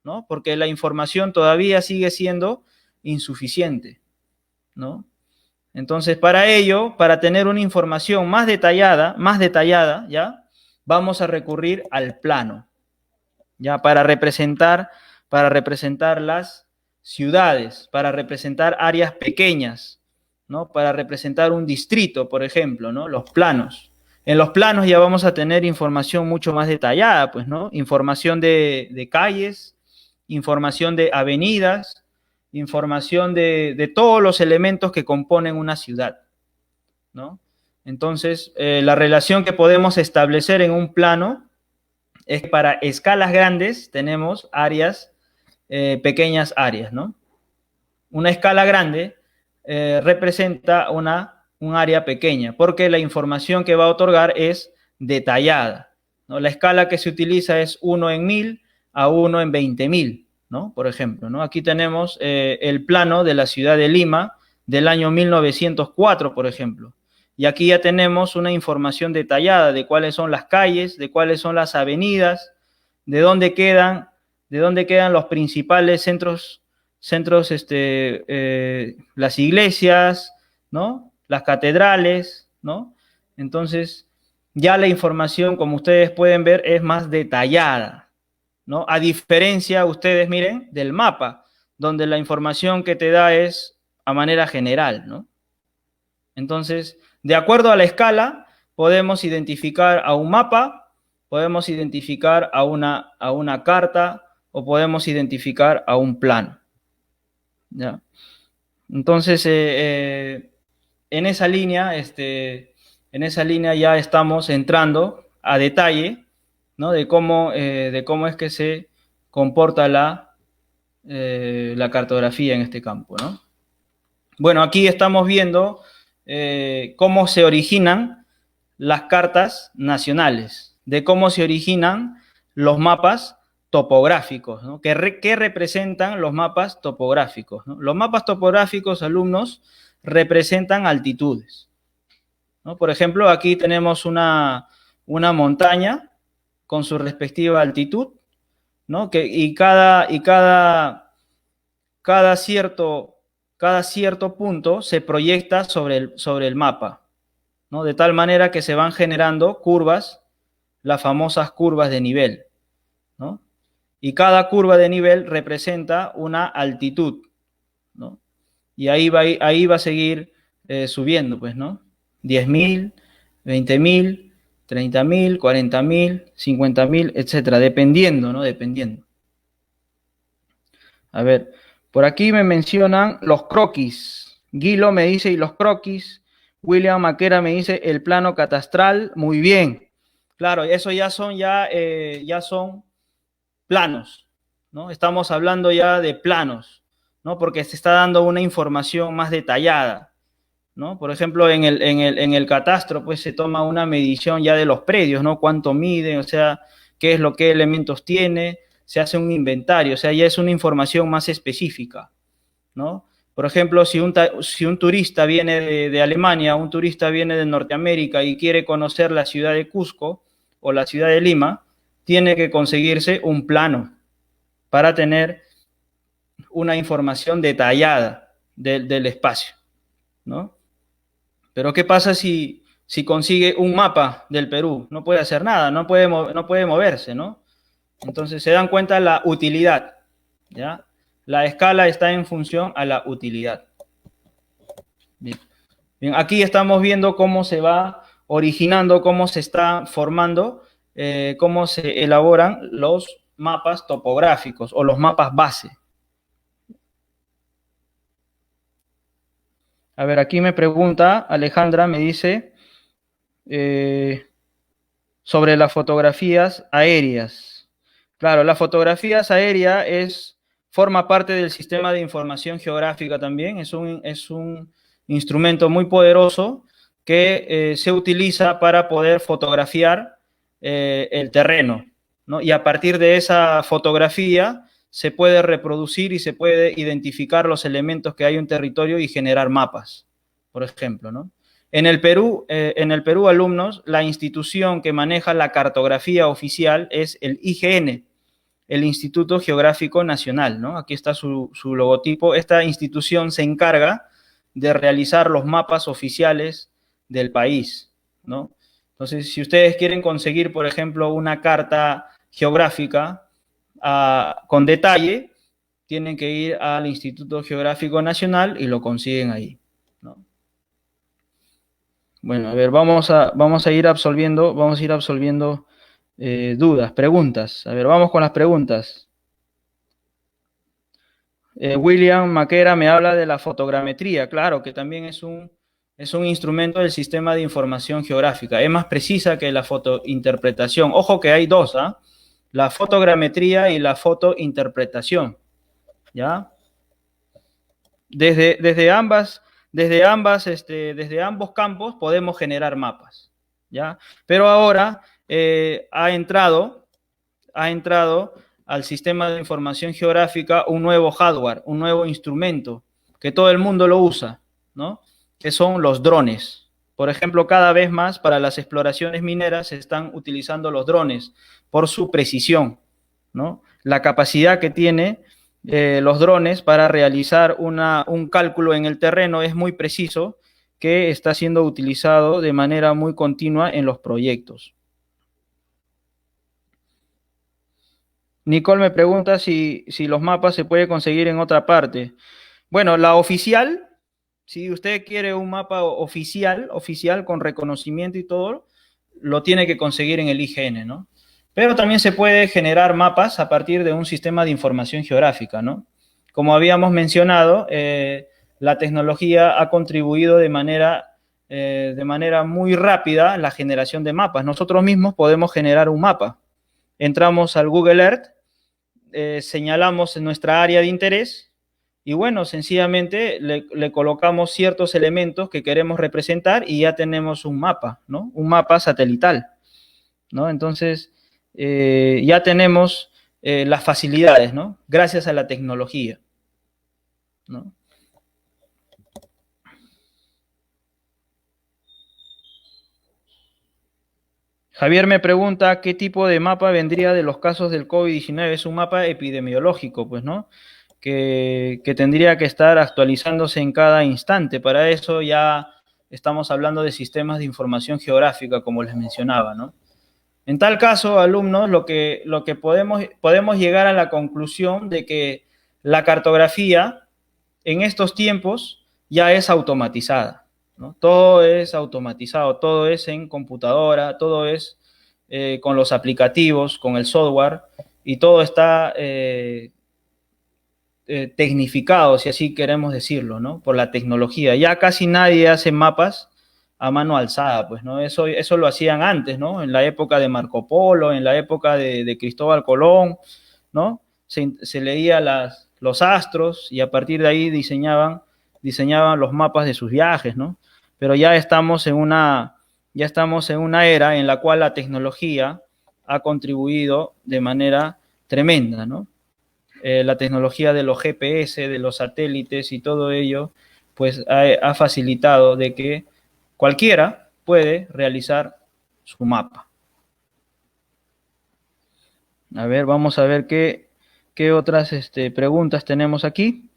S1: ¿no? Porque la información todavía sigue siendo insuficiente, ¿no? Entonces, para ello, para tener una información más detallada, ¿ya? Vamos a recurrir al plano, ¿ya? Para representar las ciudades, para representar áreas pequeñas, ¿no? Para representar un distrito, por ejemplo, ¿no? Los planos. En los planos ya vamos a tener información mucho más detallada, pues, ¿no? Información de calles, información de avenidas, información de todos los elementos que componen una ciudad, ¿no? Entonces, la relación que podemos establecer en un plano es que para escalas grandes tenemos pequeñas áreas, ¿no? Una escala grande representa un área pequeña, porque la información que va a otorgar es detallada, ¿no? La escala que se utiliza es 1 en 1000 a 1 en 20.000, ¿no? Por ejemplo, ¿no? Aquí tenemos el plano de la ciudad de Lima del año 1904, por ejemplo. Y aquí ya tenemos una información detallada de cuáles son las calles, de cuáles son las avenidas, de dónde quedan los principales centros, las iglesias, ¿no? Las catedrales, ¿no? Entonces, ya la información, como ustedes pueden ver, es más detallada, ¿no? A diferencia, ustedes miren, del mapa, donde la información que te da es a manera general, ¿no? Entonces, de acuerdo a la escala, podemos identificar a un mapa, podemos identificar a una carta o podemos identificar a un plano, ¿ya? Entonces, en esa línea, ya estamos entrando a detalle, ¿no? De cómo es que se comporta la cartografía en este campo, ¿no? Bueno, aquí estamos viendo cómo se originan las cartas nacionales, de cómo se originan los mapas topográficos, ¿no? ¿Qué representan los mapas topográficos, ¿no? Los mapas topográficos, alumnos, representan altitudes, ¿no? Por ejemplo, aquí tenemos una montaña con su respectiva altitud, ¿no? Y cada cierto punto se proyecta sobre el mapa, ¿no? De tal manera que se van generando curvas, las famosas curvas de nivel, ¿no? Y cada curva de nivel representa una altitud, ¿no? Y ahí va a seguir subiendo, pues, ¿no? 10.000, 20.000, 30.000, 40.000, 50.000, etcétera, dependiendo, ¿no? Dependiendo. A ver, por aquí me mencionan los croquis. Guilo me dice, ¿y los croquis? William Maquera me dice, el plano catastral. Muy bien. Claro, eso ya son planos, ¿no? Estamos hablando ya de planos, ¿no? Porque se está dando una información más detallada, ¿no? Por ejemplo, en el catastro, pues se toma una medición ya de los predios, ¿no? Cuánto miden, o sea, qué elementos tiene, se hace un inventario, o sea, ya es una información más específica, ¿no? Por ejemplo, si un turista viene de Alemania, un turista viene de Norteamérica y quiere conocer la ciudad de Cusco o la ciudad de Lima, tiene que conseguirse un plano para tener una información detallada del espacio, ¿no? Pero ¿qué pasa si consigue un mapa del Perú? No puede hacer nada, no puede moverse, ¿no? Entonces se dan cuenta la utilidad, ¿ya? La escala está en función a la utilidad. Bien. Bien, aquí estamos viendo cómo se va originando, cómo se está formando, cómo se elaboran los mapas topográficos o los mapas base. A ver, aquí me pregunta Alejandra, me dice sobre las fotografías aéreas. Claro, las fotografías aéreas forma parte del sistema de información geográfica también, es un instrumento muy poderoso que se utiliza para poder fotografiar el terreno, ¿no? Y a partir de esa fotografía se puede reproducir y se puede identificar los elementos que hay en un territorio y generar mapas, por ejemplo, ¿no? En el Perú, alumnos, la institución que maneja la cartografía oficial es el IGN, el Instituto Geográfico Nacional, ¿no? Aquí está su logotipo. Esta institución se encarga de realizar los mapas oficiales del país, ¿no? Entonces, si ustedes quieren conseguir, por ejemplo, una carta geográfica con detalle, tienen que ir al Instituto Geográfico Nacional y lo consiguen ahí, ¿no? Bueno, a ver, vamos a ir absolviendo dudas, preguntas. A ver, vamos con las preguntas. William Maquera me habla de la fotogrametría, claro, que también es un instrumento del sistema de información geográfica. Es más precisa que la fotointerpretación. Ojo que hay dos, ¿ah? La fotogrametría y la fotointerpretación, ¿ya? Desde ambos campos podemos generar mapas, ¿ya? Pero ahora ha entrado al sistema de información geográfica un nuevo hardware, un nuevo instrumento, que todo el mundo lo usa, ¿no? Que son los drones, Por ejemplo, cada vez más para las exploraciones mineras se están utilizando los drones por su precisión, ¿no? La capacidad que tiene los drones para realizar un cálculo en el terreno es muy preciso, que está siendo utilizado de manera muy continua en los proyectos. Nicole me pregunta si los mapas se puede conseguir en otra parte. Bueno, la oficial, si usted quiere un mapa oficial con reconocimiento y todo, lo tiene que conseguir en el IGN, ¿no? Pero también se puede generar mapas a partir de un sistema de información geográfica, ¿no? Como habíamos mencionado, la tecnología ha contribuido de manera muy rápida a la generación de mapas. Nosotros mismos podemos generar un mapa. Entramos al Google Earth, señalamos en nuestra área de interés y bueno, sencillamente le colocamos ciertos elementos que queremos representar y ya tenemos un mapa, ¿no? Un mapa satelital, ¿no? Entonces, ya tenemos las facilidades, ¿no? Gracias a la tecnología, ¿no? Javier me pregunta qué tipo de mapa vendría de los casos del COVID-19. Es un mapa epidemiológico, pues, ¿no? Que tendría que estar actualizándose en cada instante. Para eso ya estamos hablando de sistemas de información geográfica, como les mencionaba, ¿no? En tal caso, alumnos, lo que podemos llegar a la conclusión de que la cartografía en estos tiempos ya es automatizada, ¿no? Todo es automatizado, todo es en computadora, todo es con los aplicativos, con el software, y todo está tecnificado, si así queremos decirlo, ¿no? Por la tecnología. Ya casi nadie hace mapas a mano alzada, pues, ¿no? Eso lo hacían antes, ¿no? En la época de Marco Polo, en la época de Cristóbal Colón, ¿no? Se leía los astros y a partir de ahí diseñaban los mapas de sus viajes, ¿no? Pero ya estamos en una era en la cual la tecnología ha contribuido de manera tremenda, ¿no? La tecnología de los GPS, de los satélites y todo ello, pues ha facilitado de que cualquiera puede realizar su mapa. A ver, vamos a ver qué otras preguntas tenemos aquí.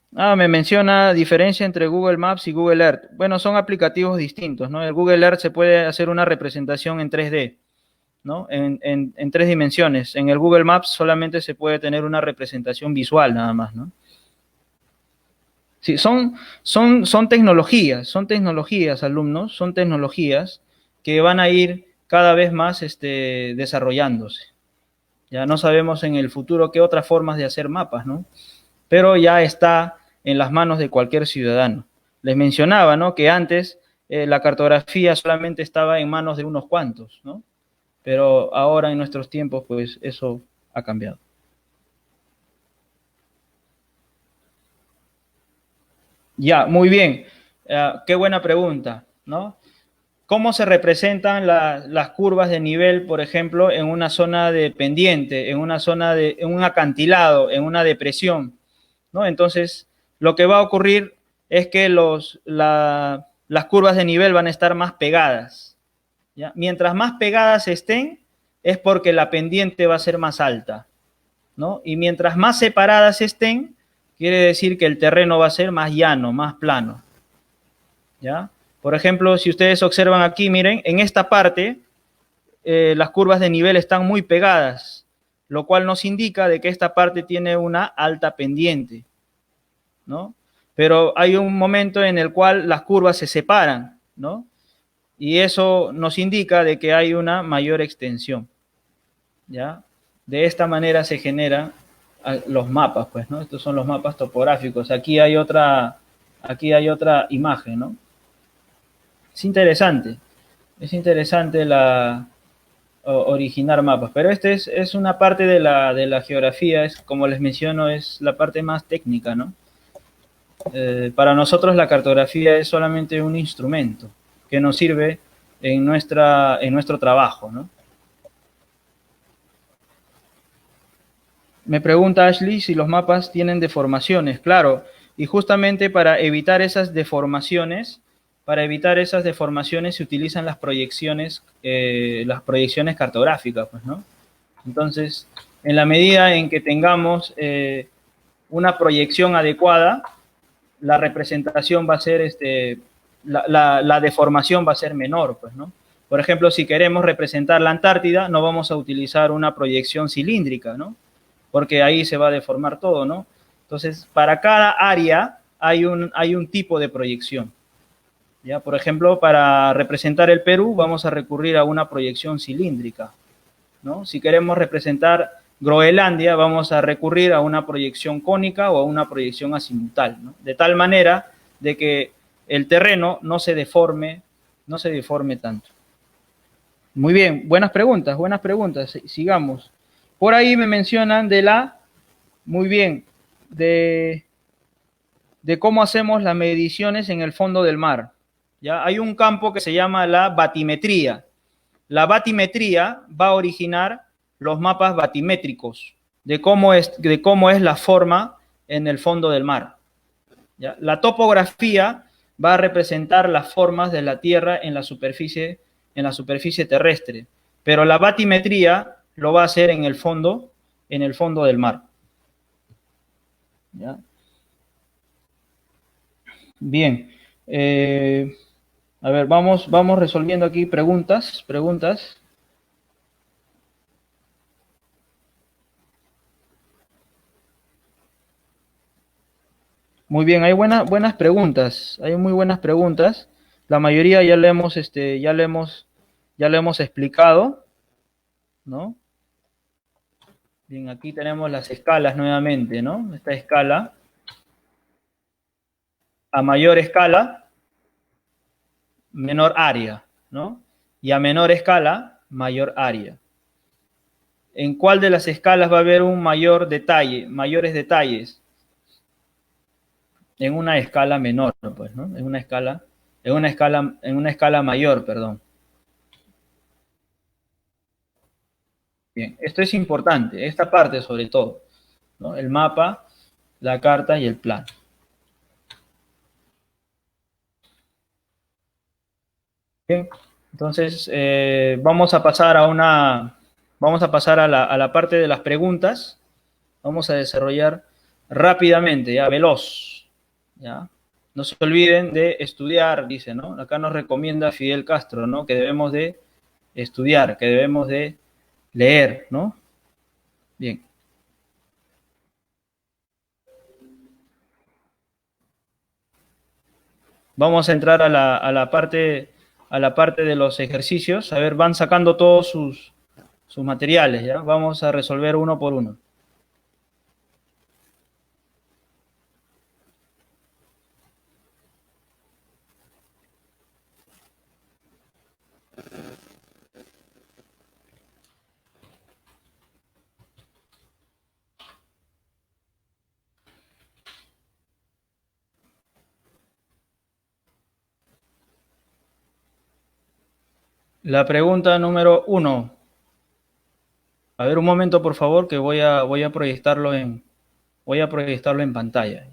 S1: Me menciona diferencia entre Google Maps y Google Earth. Bueno, son aplicativos distintos, ¿no? El Google Earth se puede hacer una representación en 3D, ¿no? En tres dimensiones. En el Google Maps solamente se puede tener una representación visual nada más, ¿no? Sí, son tecnologías, alumnos, son tecnologías que van a ir cada vez más desarrollándose. Ya no sabemos en el futuro qué otras formas de hacer mapas, ¿no? Pero ya está en las manos de cualquier ciudadano. Les mencionaba, ¿no? Que antes la cartografía solamente estaba en manos de unos cuantos, ¿no? Pero ahora en nuestros tiempos, pues eso ha cambiado. Ya, muy bien. Qué buena pregunta, ¿no? ¿Cómo se representan las curvas de nivel, por ejemplo, en una zona de pendiente, en un acantilado, en una depresión, ¿no? Entonces, lo que va a ocurrir es que las curvas de nivel van a estar más pegadas, ¿ya? Mientras más pegadas estén, es porque la pendiente va a ser más alta, ¿no? Y mientras más separadas estén, quiere decir que el terreno va a ser más llano, más plano, ¿ya? Por ejemplo, si ustedes observan aquí, miren, en esta parte las curvas de nivel están muy pegadas, lo cual nos indica de que esta parte tiene una alta pendiente, ¿no? Pero hay un momento en el cual las curvas se separan, ¿no? Y eso nos indica de que hay una mayor extensión, ¿ya? De esta manera se generan los mapas, pues, ¿no? Estos son los mapas topográficos. Aquí hay otra imagen, ¿no? Es interesante originar mapas, pero es una parte de la geografía, es como les menciono, es la parte más técnica, ¿no? Para nosotros la cartografía es solamente un instrumento que nos sirve en nuestro trabajo, ¿no? Me pregunta Ashley si los mapas tienen deformaciones. Claro, Y justamente para evitar esas deformaciones, se utilizan las proyecciones cartográficas, pues, ¿no? Entonces, en la medida en que tengamos una proyección adecuada, la representación va a ser, la deformación va a ser menor, pues, ¿no? Por ejemplo, si queremos representar la Antártida, no vamos a utilizar una proyección cilíndrica, ¿no? Porque ahí se va a deformar todo, ¿no? Entonces, para cada área hay un tipo de proyección. ¿Ya? Por ejemplo, para representar el Perú, vamos a recurrir a una proyección cilíndrica, ¿no? Si queremos representar Groenlandia, vamos a recurrir a una proyección cónica o a una proyección azimutal, ¿no? De tal manera de que el terreno no se deforme tanto. Muy bien, buenas preguntas. Sigamos. Por ahí me mencionan muy bien, de cómo hacemos las mediciones en el fondo del mar. ¿Ya? Hay un campo que se llama la batimetría. La batimetría va a originar los mapas batimétricos de cómo es la forma en el fondo del mar. ¿Ya? La topografía va a representar las formas de la Tierra en la superficie terrestre, pero la batimetría lo va a hacer en el fondo del mar. ¿Ya? Bien. A ver, vamos resolviendo aquí preguntas. Muy bien, hay buenas preguntas, hay muy buenas preguntas. La mayoría ya le hemos explicado, ¿no? Bien, aquí tenemos las escalas nuevamente, ¿no? Esta escala, a mayor escala, menor área, ¿no? Y a menor escala, mayor área. ¿En cuál de las escalas va a haber un mayores detalles? En una escala menor, pues, ¿no? En una escala mayor, perdón. Bien, esto es importante, esta parte sobre todo, ¿no? El mapa, la carta y el plan. Bien, entonces vamos a pasar a la parte de las preguntas. Vamos a desarrollar rápidamente, ya, veloz, ya. No se olviden de estudiar, dice, ¿no? Acá nos recomienda Fidel Castro, ¿no? Que debemos de estudiar, que debemos de leer, ¿no? Bien. Vamos a entrar a la parte de los ejercicios. A ver, van sacando todos sus materiales, ¿ya? Vamos a resolver uno por uno. La pregunta número 1. A ver, un momento, por favor, que voy a proyectarlo en pantalla.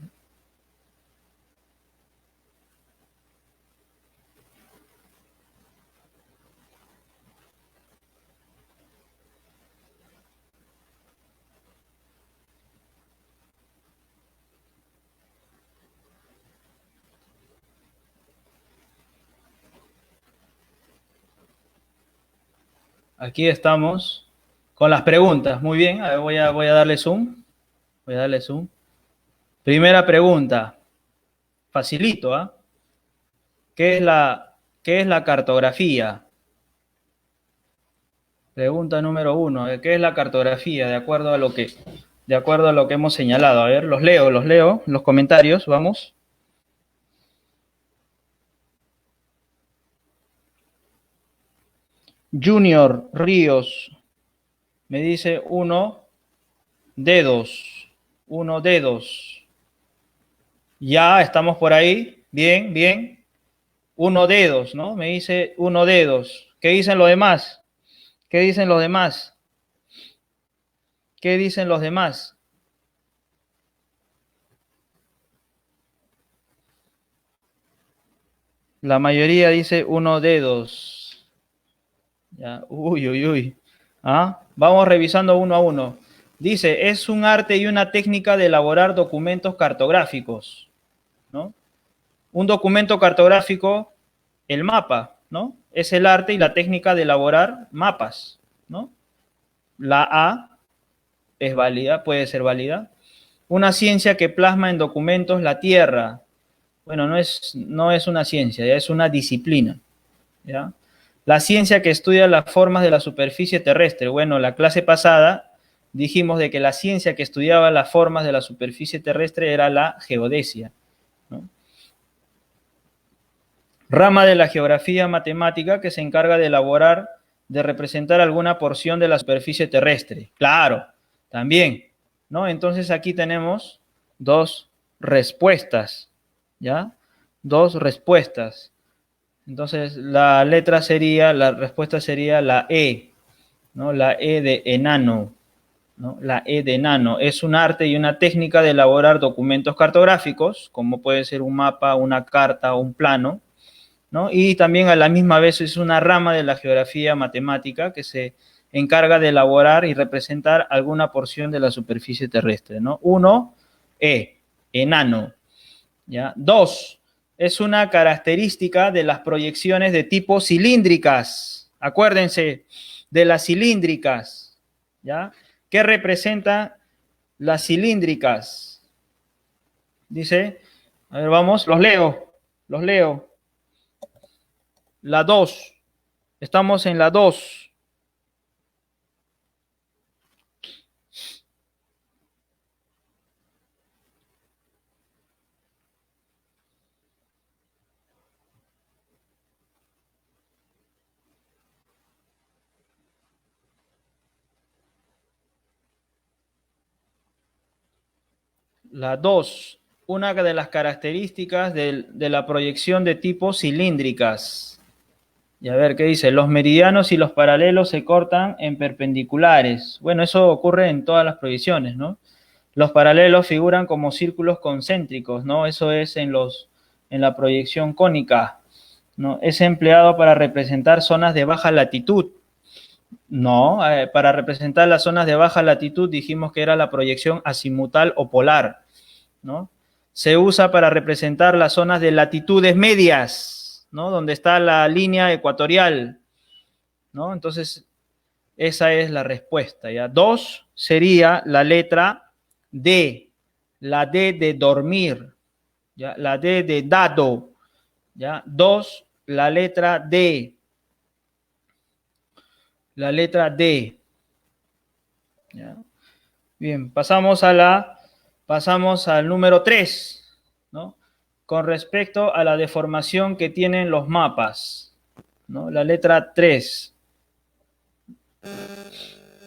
S1: Aquí estamos con las preguntas. Muy bien, a ver, voy a darle zoom. Voy a darle zoom. Primera pregunta. Facilito, ¿ah? ¿Qué es la cartografía? Pregunta número 1. ¿Qué es la cartografía? De acuerdo a lo que hemos señalado. A ver, los leo, los comentarios, vamos. Junior Ríos me dice uno dedos. Ya estamos por ahí, bien, bien. Uno dedos, ¿no? Me dice uno dedos. ¿Qué dicen los demás? ¿Qué dicen los demás? ¿Qué dicen los demás? La mayoría dice uno dedos. Ya, uy, uy, uy. ¿Ah? Vamos revisando uno a uno. Dice, es un arte y una técnica de elaborar documentos cartográficos, ¿no? Un documento cartográfico, el mapa, ¿no? Es el arte y la técnica de elaborar mapas, ¿no? La A es válida, puede ser válida. Una ciencia que plasma en documentos la Tierra. Bueno, no es una ciencia, ya es una disciplina, ¿ya? La ciencia que estudia las formas de la superficie terrestre. Bueno, la clase pasada dijimos de que la ciencia que estudiaba las formas de la superficie terrestre era la geodesia, ¿no? Rama de la geografía matemática que se encarga de elaborar, de representar alguna porción de la superficie terrestre. Claro, también, ¿no? Entonces aquí tenemos dos respuestas, ¿ya? Dos respuestas. Entonces la respuesta sería la E, ¿no? La E de enano, ¿no? La E de enano. Es un arte y una técnica de elaborar documentos cartográficos, como puede ser un mapa, una carta o un plano, ¿no? Y también a la misma vez es una rama de la geografía matemática que se encarga de elaborar y representar alguna porción de la superficie terrestre, ¿no? Uno, enano, ¿ya? Dos, es una característica de las proyecciones de tipo cilíndricas. Acuérdense de las cilíndricas, ¿ya? ¿Qué representa las cilíndricas? Dice, a ver, vamos, los leo. La 2. Estamos en la 2. La 2. Una de las características de la proyección de tipo cilíndricas. Y a ver qué dice. Los meridianos y los paralelos se cortan en perpendiculares. Bueno, eso ocurre en todas las proyecciones, ¿no? Los paralelos figuran como círculos concéntricos, ¿no? Eso es en la proyección cónica, ¿no? Es empleado para representar zonas de baja latitud. No, para representar las zonas de baja latitud dijimos que era la proyección azimutal o polar, ¿no? Se usa para representar las zonas de latitudes medias, ¿no? Donde está la línea ecuatorial, ¿no? Entonces, esa es la respuesta, ¿ya? 2 sería la letra D, la D de dormir, ¿ya? La D de dado, ¿ya? 2, la letra D, la letra D, ¿ya? Bien, pasamos al número 3, ¿no? Con respecto a la deformación que tienen los mapas, ¿no? La letra 3.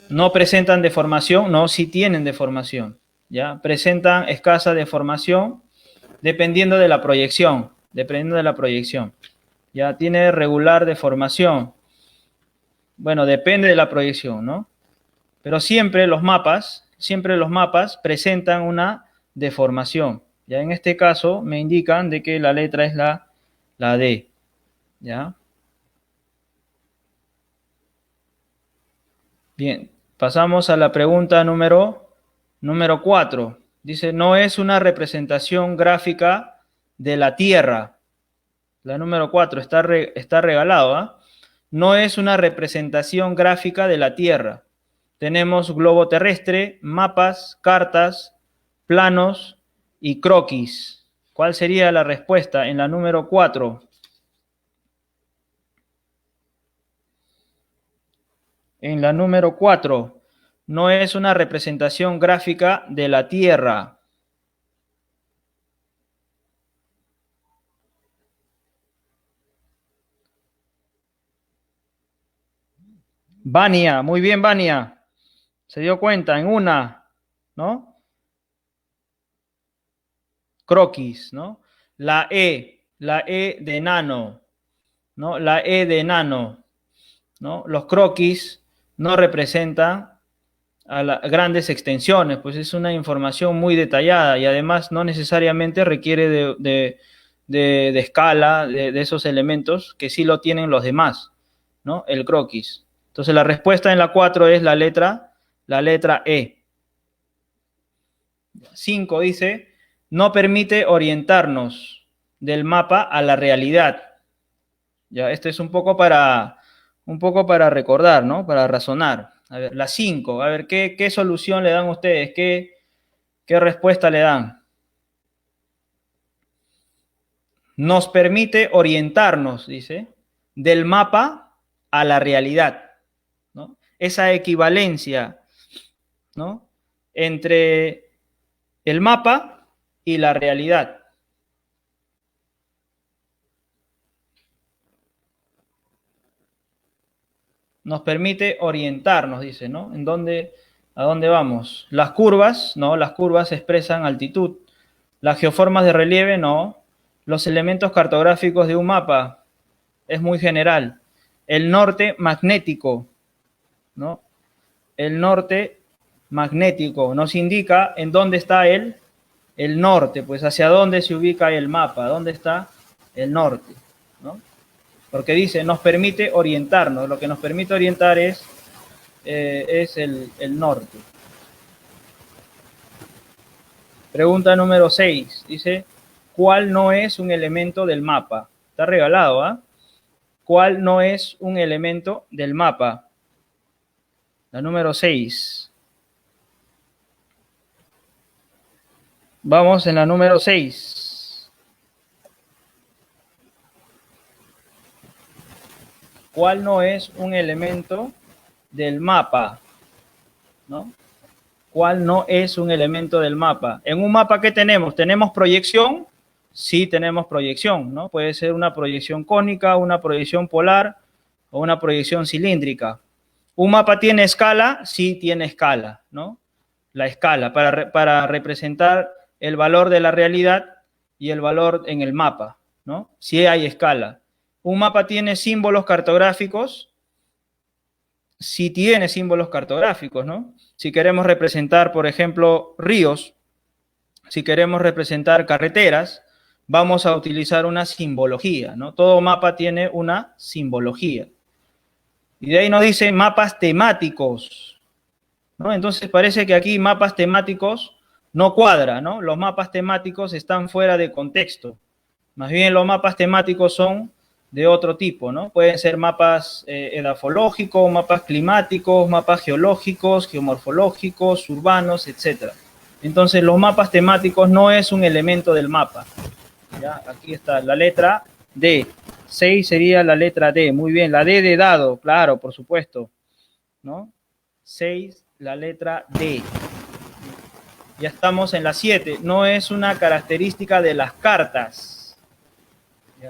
S1: ¿No presentan deformación? No, sí tienen deformación, ¿ya? Presentan escasa deformación dependiendo de la proyección, ¿ya? Tiene regular deformación. Bueno, depende de la proyección, ¿no? Pero siempre los mapas presentan una deformación. Ya en este caso me indican de que la letra es la D, ¿ya? Bien, pasamos a la pregunta número 4. Dice, no es una representación gráfica de la Tierra. La número 4 está regalado, ¿ah? No es una representación gráfica de la Tierra. Tenemos globo terrestre, mapas, cartas, planos y croquis. ¿Cuál sería la respuesta en la número 4? En la número 4, no es una representación gráfica de la Tierra. Vania, muy bien, Vania. Se dio cuenta en una, ¿no? Croquis, ¿no? La E de enano, ¿no? La E de enano, ¿no? Los croquis no representan a las grandes extensiones, pues es una información muy detallada y además no necesariamente requiere de escala de esos elementos que sí lo tienen los demás, ¿no? El croquis. Entonces la respuesta en la 4 es la letra E. 5 dice, no permite orientarnos del mapa a la realidad. Ya, esto es un poco para recordar, ¿no? Para razonar. A ver, la 5, a ver, ¿qué solución le dan ustedes? ¿Qué respuesta le dan? Nos permite orientarnos, dice, del mapa a la realidad, ¿no? Esa equivalencia, ¿no? Entre el mapa y la realidad. Nos permite orientarnos, dice, ¿no? ¿A dónde vamos? Las curvas, ¿no? Las curvas expresan altitud. Las geoformas de relieve, no. Los elementos cartográficos de un mapa, es muy general. El norte magnético, ¿no? El norte magnético nos indica en dónde está el norte, pues hacia dónde se ubica el mapa, dónde está el norte, ¿no? Porque dice, nos permite orientarnos, lo que nos permite orientar es el norte. Pregunta número 6, dice, ¿cuál no es un elemento del mapa? Está regalado, ¿ah? ¿Cuál no es un elemento del mapa? La número 6. Vamos en la número 6. ¿Cuál no es un elemento del mapa? ¿No? ¿Cuál no es un elemento del mapa? En un mapa, ¿qué tenemos? ¿Tenemos proyección? Sí, tenemos proyección, ¿no? Puede ser una proyección cónica, una proyección polar o una proyección cilíndrica. ¿Un mapa tiene escala? Sí, tiene escala, ¿no? La escala para representar el valor de la realidad y el valor en el mapa, ¿no? Sí hay escala. ¿Un mapa tiene símbolos cartográficos? Sí tiene símbolos cartográficos, ¿no? Si queremos representar, por ejemplo, ríos, si queremos representar carreteras, vamos a utilizar una simbología, ¿no? Todo mapa tiene una simbología. Y de ahí nos dice mapas temáticos, ¿no? Entonces parece que aquí mapas temáticos no cuadra, ¿no? Los mapas temáticos están fuera de contexto. Más bien los mapas temáticos son de otro tipo, ¿no? Pueden ser mapas edafológicos, mapas climáticos, mapas geológicos, geomorfológicos, urbanos, etc. Entonces los mapas temáticos no es un elemento del mapa. ¿Ya? Aquí está la letra D. 6 sería la letra D. Muy bien, la D de dado, claro, por supuesto, ¿no? 6, la letra D. Ya estamos en la 7. No es una característica de las cartas.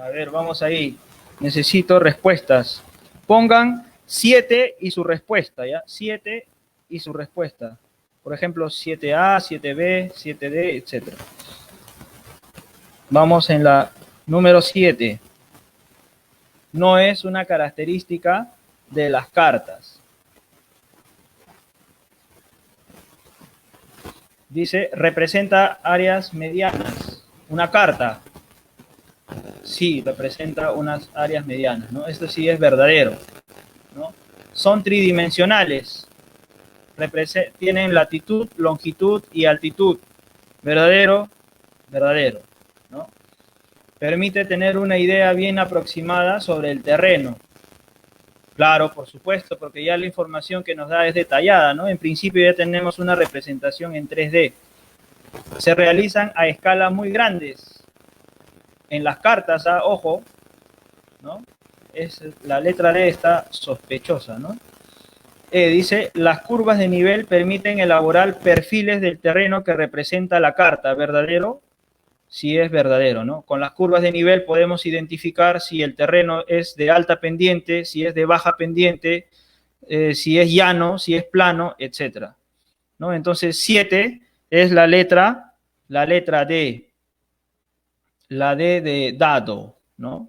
S1: A ver, vamos ahí. Necesito respuestas. Pongan 7 y su respuesta, ¿ya? 7 y su respuesta. Por ejemplo, 7A, 7B, 7D, etc. Vamos en la número 7. No es una característica de las cartas. Dice, representa áreas medianas. Una carta. Sí, representa unas áreas medianas, ¿no? Esto sí es verdadero, ¿no? Son tridimensionales. Tienen latitud, longitud y altitud. Verdadero, verdadero, ¿no? Permite tener una idea bien aproximada sobre el terreno. Claro, por supuesto, porque ya la información que nos da es detallada, ¿no? En principio ya tenemos una representación en 3D. Se realizan a escalas muy grandes. En las cartas, ojo, ¿no? La letra D está sospechosa, ¿no? Dice, las curvas de nivel permiten elaborar perfiles del terreno que representa la carta. ¿Verdadero? Sí es verdadero, ¿no? Con las curvas de nivel podemos identificar si el terreno es de alta pendiente, si es de baja pendiente, si es llano, si es plano, etc. ¿No? Entonces, 7 es la letra D. La D de dado, ¿no?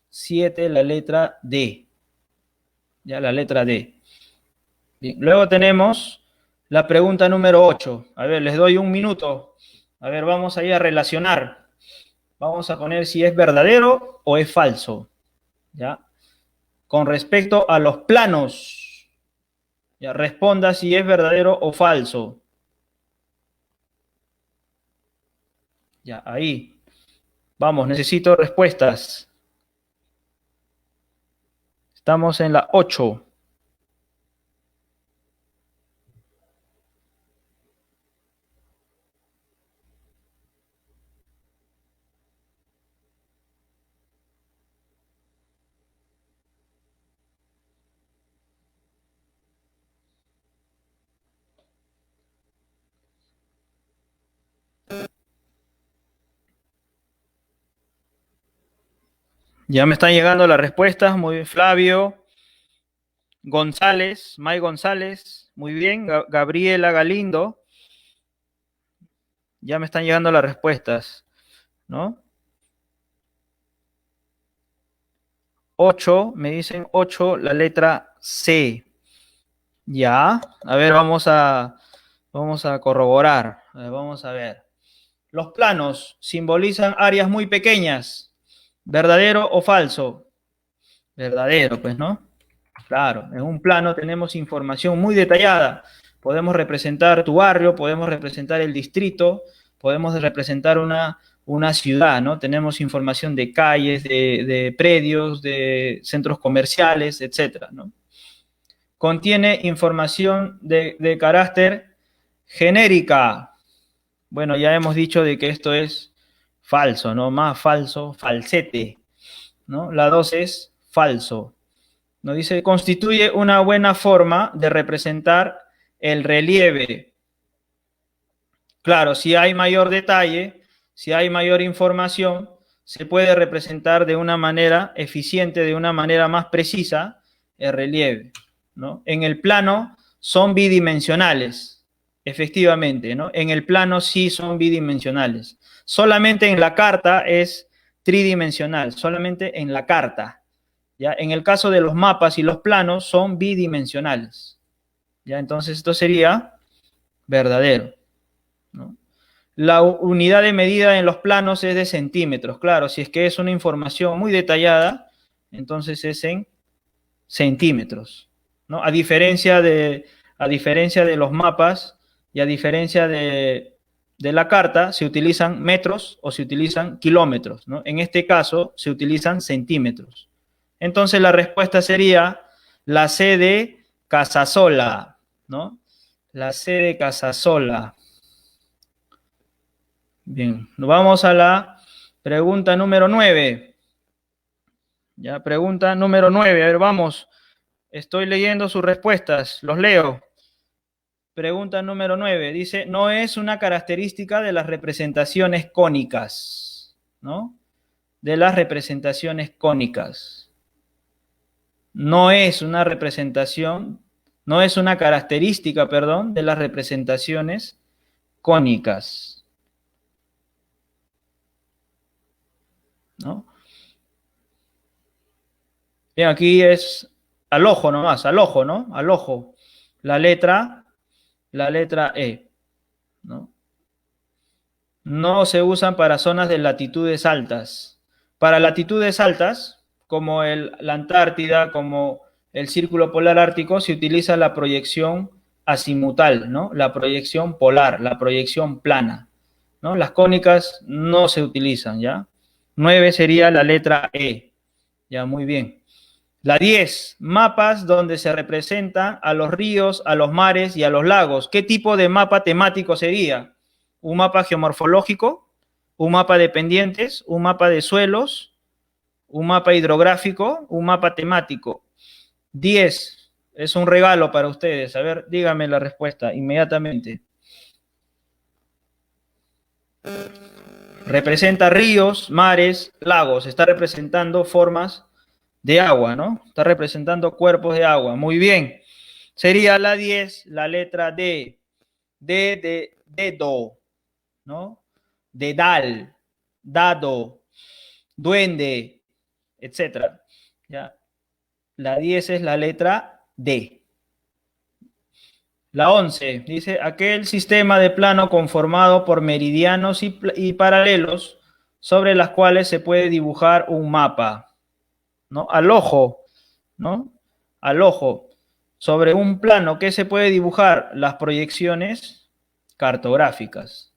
S1: 7, la letra D. Ya, la letra D. Bien. Luego tenemos la pregunta número 8. A ver, les doy un minuto. A ver, vamos ahí a relacionar. Vamos a poner si es verdadero o es falso. ¿Ya? Con respecto a los planos, ya responda si es verdadero o falso. Ya, ahí. Vamos, necesito respuestas. Estamos en la 8. Ya me están llegando las respuestas. Muy bien, Flavio González, May González. Muy bien, Gabriela Galindo. Ya me están llegando las respuestas, ¿no? 8, me dicen 8, la letra C. Ya, a ver, vamos a corroborar. A ver, vamos a ver. Los planos simbolizan áreas muy pequeñas. ¿Verdadero o falso? Verdadero, pues, ¿no? Claro, en un plano tenemos información muy detallada. Podemos representar tu barrio, podemos representar el distrito, podemos representar una ciudad, ¿no? Tenemos información de calles, de predios, de centros comerciales, etcétera, ¿no? Contiene información de carácter genérica. Bueno, ya hemos dicho de que esto es falso, ¿no? Más falso, falsete, ¿no? La 2 es falso. Nos dice, constituye una buena forma de representar el relieve. Claro, si hay mayor detalle, si hay mayor información, se puede representar de una manera eficiente, de una manera más precisa, el relieve, ¿no? En el plano son bidimensionales, efectivamente, ¿no? En el plano sí son bidimensionales. Solamente en la carta es tridimensional, solamente en la carta. ¿Ya? En el caso de los mapas y los planos son bidimensionales. ¿Ya? Entonces esto sería verdadero, ¿no? La unidad de medida en los planos es de centímetros. Claro, si es que es una información muy detallada, entonces es en centímetros, ¿no? A diferencia de los mapas y a diferencia de la carta, se utilizan metros o se utilizan kilómetros, ¿no? En este caso, se utilizan centímetros. Entonces la respuesta sería la C de Casasola, ¿no? La C de Casasola. Bien, nos vamos a la pregunta número 9. Ya, pregunta número 9. A ver, vamos. Estoy leyendo sus respuestas, los leo. Pregunta número 9. Dice, no es una característica de las representaciones cónicas, ¿no? De las representaciones cónicas. No es una representación, no es una característica, perdón, de las representaciones cónicas, ¿no? Bien, aquí es al ojo nomás, al ojo, ¿no? Al ojo. La letra E, ¿no? No se usan para zonas de latitudes altas. Para latitudes altas, como la Antártida, como el Círculo Polar Ártico, se utiliza la proyección azimutal, ¿no? La proyección polar, la proyección plana, ¿no? Las cónicas no se utilizan, ¿ya? 9 sería la letra E. Ya, muy bien. La 10, mapas donde se representan a los ríos, a los mares y a los lagos. ¿Qué tipo de mapa temático sería? ¿Un mapa geomorfológico? ¿Un mapa de pendientes? ¿Un mapa de suelos? ¿Un mapa hidrográfico? ¿Un mapa temático? 10, es un regalo para ustedes. A ver, díganme la respuesta inmediatamente. Representa ríos, mares, lagos. Está representando formas de agua, ¿no? Está representando cuerpos de agua. Muy bien. Sería la 10, la letra D. D de dedo, ¿no? Dedal, dado, duende, etcétera. ¿Ya? La 10 es la letra D. La 11 dice, aquel sistema de plano conformado por meridianos y paralelos sobre las cuales se puede dibujar un mapa, ¿no? Al ojo, ¿no? Al ojo. Sobre un plano, ¿qué se puede dibujar? Las proyecciones cartográficas.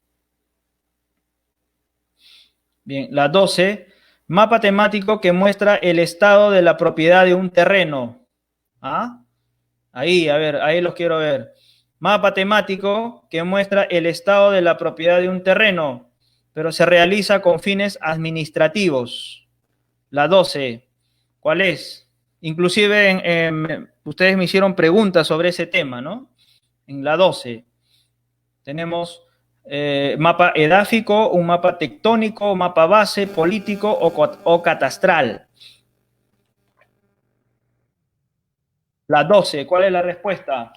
S1: Bien, la 12, mapa temático que muestra el estado de la propiedad de un terreno. ¿Ah? Ahí, a ver, ahí los quiero ver. Mapa temático que muestra el estado de la propiedad de un terreno, pero se realiza con fines administrativos. La 12, ¿cuál es? Inclusive ustedes me hicieron preguntas sobre ese tema, ¿no? En la 12 tenemos mapa edáfico, un mapa tectónico, mapa base, político o catastral. La 12, ¿cuál es la respuesta?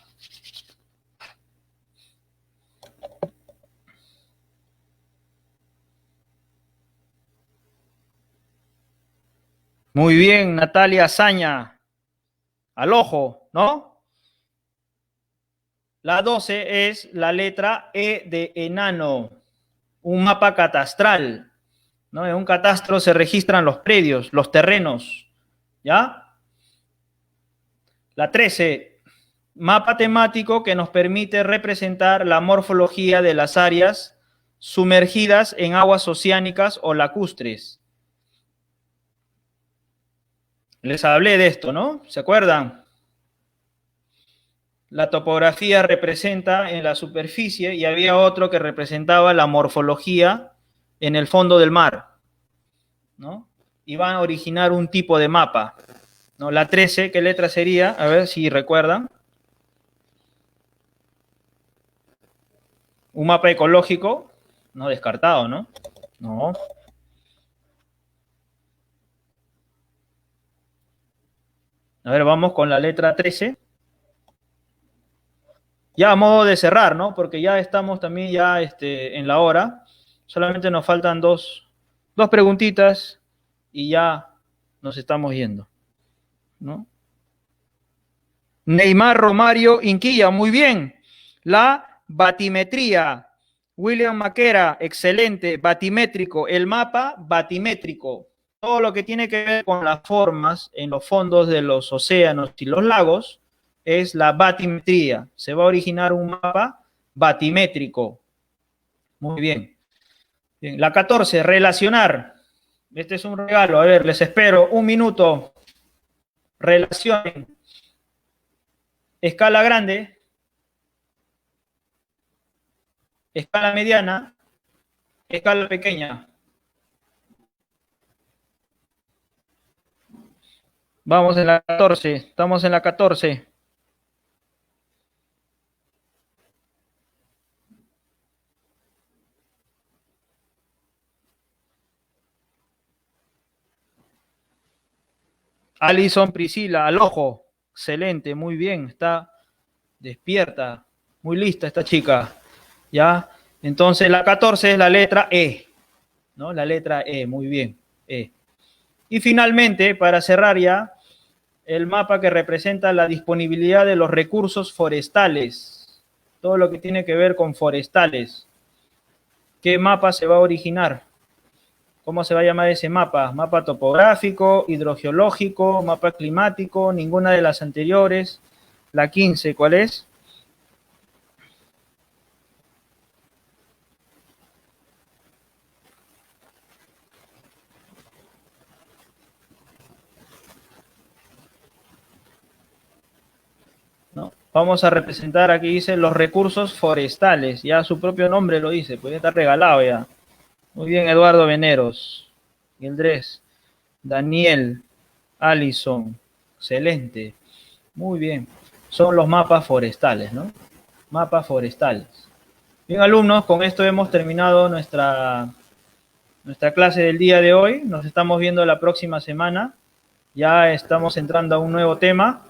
S1: Muy bien, Natalia Azaña. Al ojo, ¿no? La 12 es la letra E de enano, un mapa catastral, ¿no? En un catastro se registran los predios, los terrenos, ¿ya? La 13, mapa temático que nos permite representar la morfología de las áreas sumergidas en aguas oceánicas o lacustres. Les hablé de esto, ¿no? ¿Se acuerdan? La topografía representa en la superficie y había otro que representaba la morfología en el fondo del mar, ¿no? Y van a originar un tipo de mapa, ¿no? La 13, ¿qué letra sería? A ver si recuerdan. Un mapa ecológico, no descartado, ¿no? No. A ver, vamos con la letra 13. Ya a modo de cerrar, ¿no? Porque ya estamos también ya en la hora. Solamente nos faltan dos preguntitas y ya nos estamos yendo, ¿no? Neymar Romario Inquilla, muy bien. La batimetría. William Maquera, excelente. Batimétrico. El mapa batimétrico. Todo lo que tiene que ver con las formas en los fondos de los océanos y los lagos es la batimetría. Se va a originar un mapa batimétrico. Muy bien. Bien. La 14, relacionar. Este es un regalo. A ver, les espero un minuto. Relacionen. Escala grande, escala mediana, escala pequeña. Vamos en la 14, estamos en la 14. Alison Priscila, al ojo. Excelente, muy bien, está despierta, muy lista esta chica. ¿Ya? Entonces la 14 es la letra E, ¿no? La letra E, muy bien, E. Y finalmente, para cerrar ya, el mapa que representa la disponibilidad de los recursos forestales. Todo lo que tiene que ver con forestales. ¿Qué mapa se va a originar? ¿Cómo se va a llamar ese mapa? Mapa topográfico, hidrogeológico, mapa climático, ninguna de las anteriores. La 15, ¿cuál es? ¿No? Vamos a representar, aquí dice, los recursos forestales. Ya su propio nombre lo dice, puede estar regalado ya. Muy bien, Eduardo Veneros, Gildrés, Daniel, Alison, excelente. Muy bien. Son los mapas forestales, ¿no? Mapas forestales. Bien, alumnos, con esto hemos terminado nuestra clase del día de hoy. Nos estamos viendo la próxima semana. Ya estamos entrando a un nuevo tema.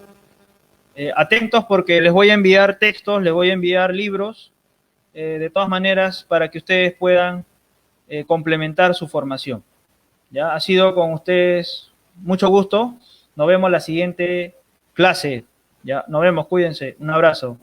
S1: Atentos porque les voy a enviar textos, les voy a enviar libros, de todas maneras, para que ustedes puedan complementar su formación. ¿Ya? Ha sido con ustedes mucho gusto. Nos vemos la siguiente clase. Ya, nos vemos, cuídense. Un abrazo.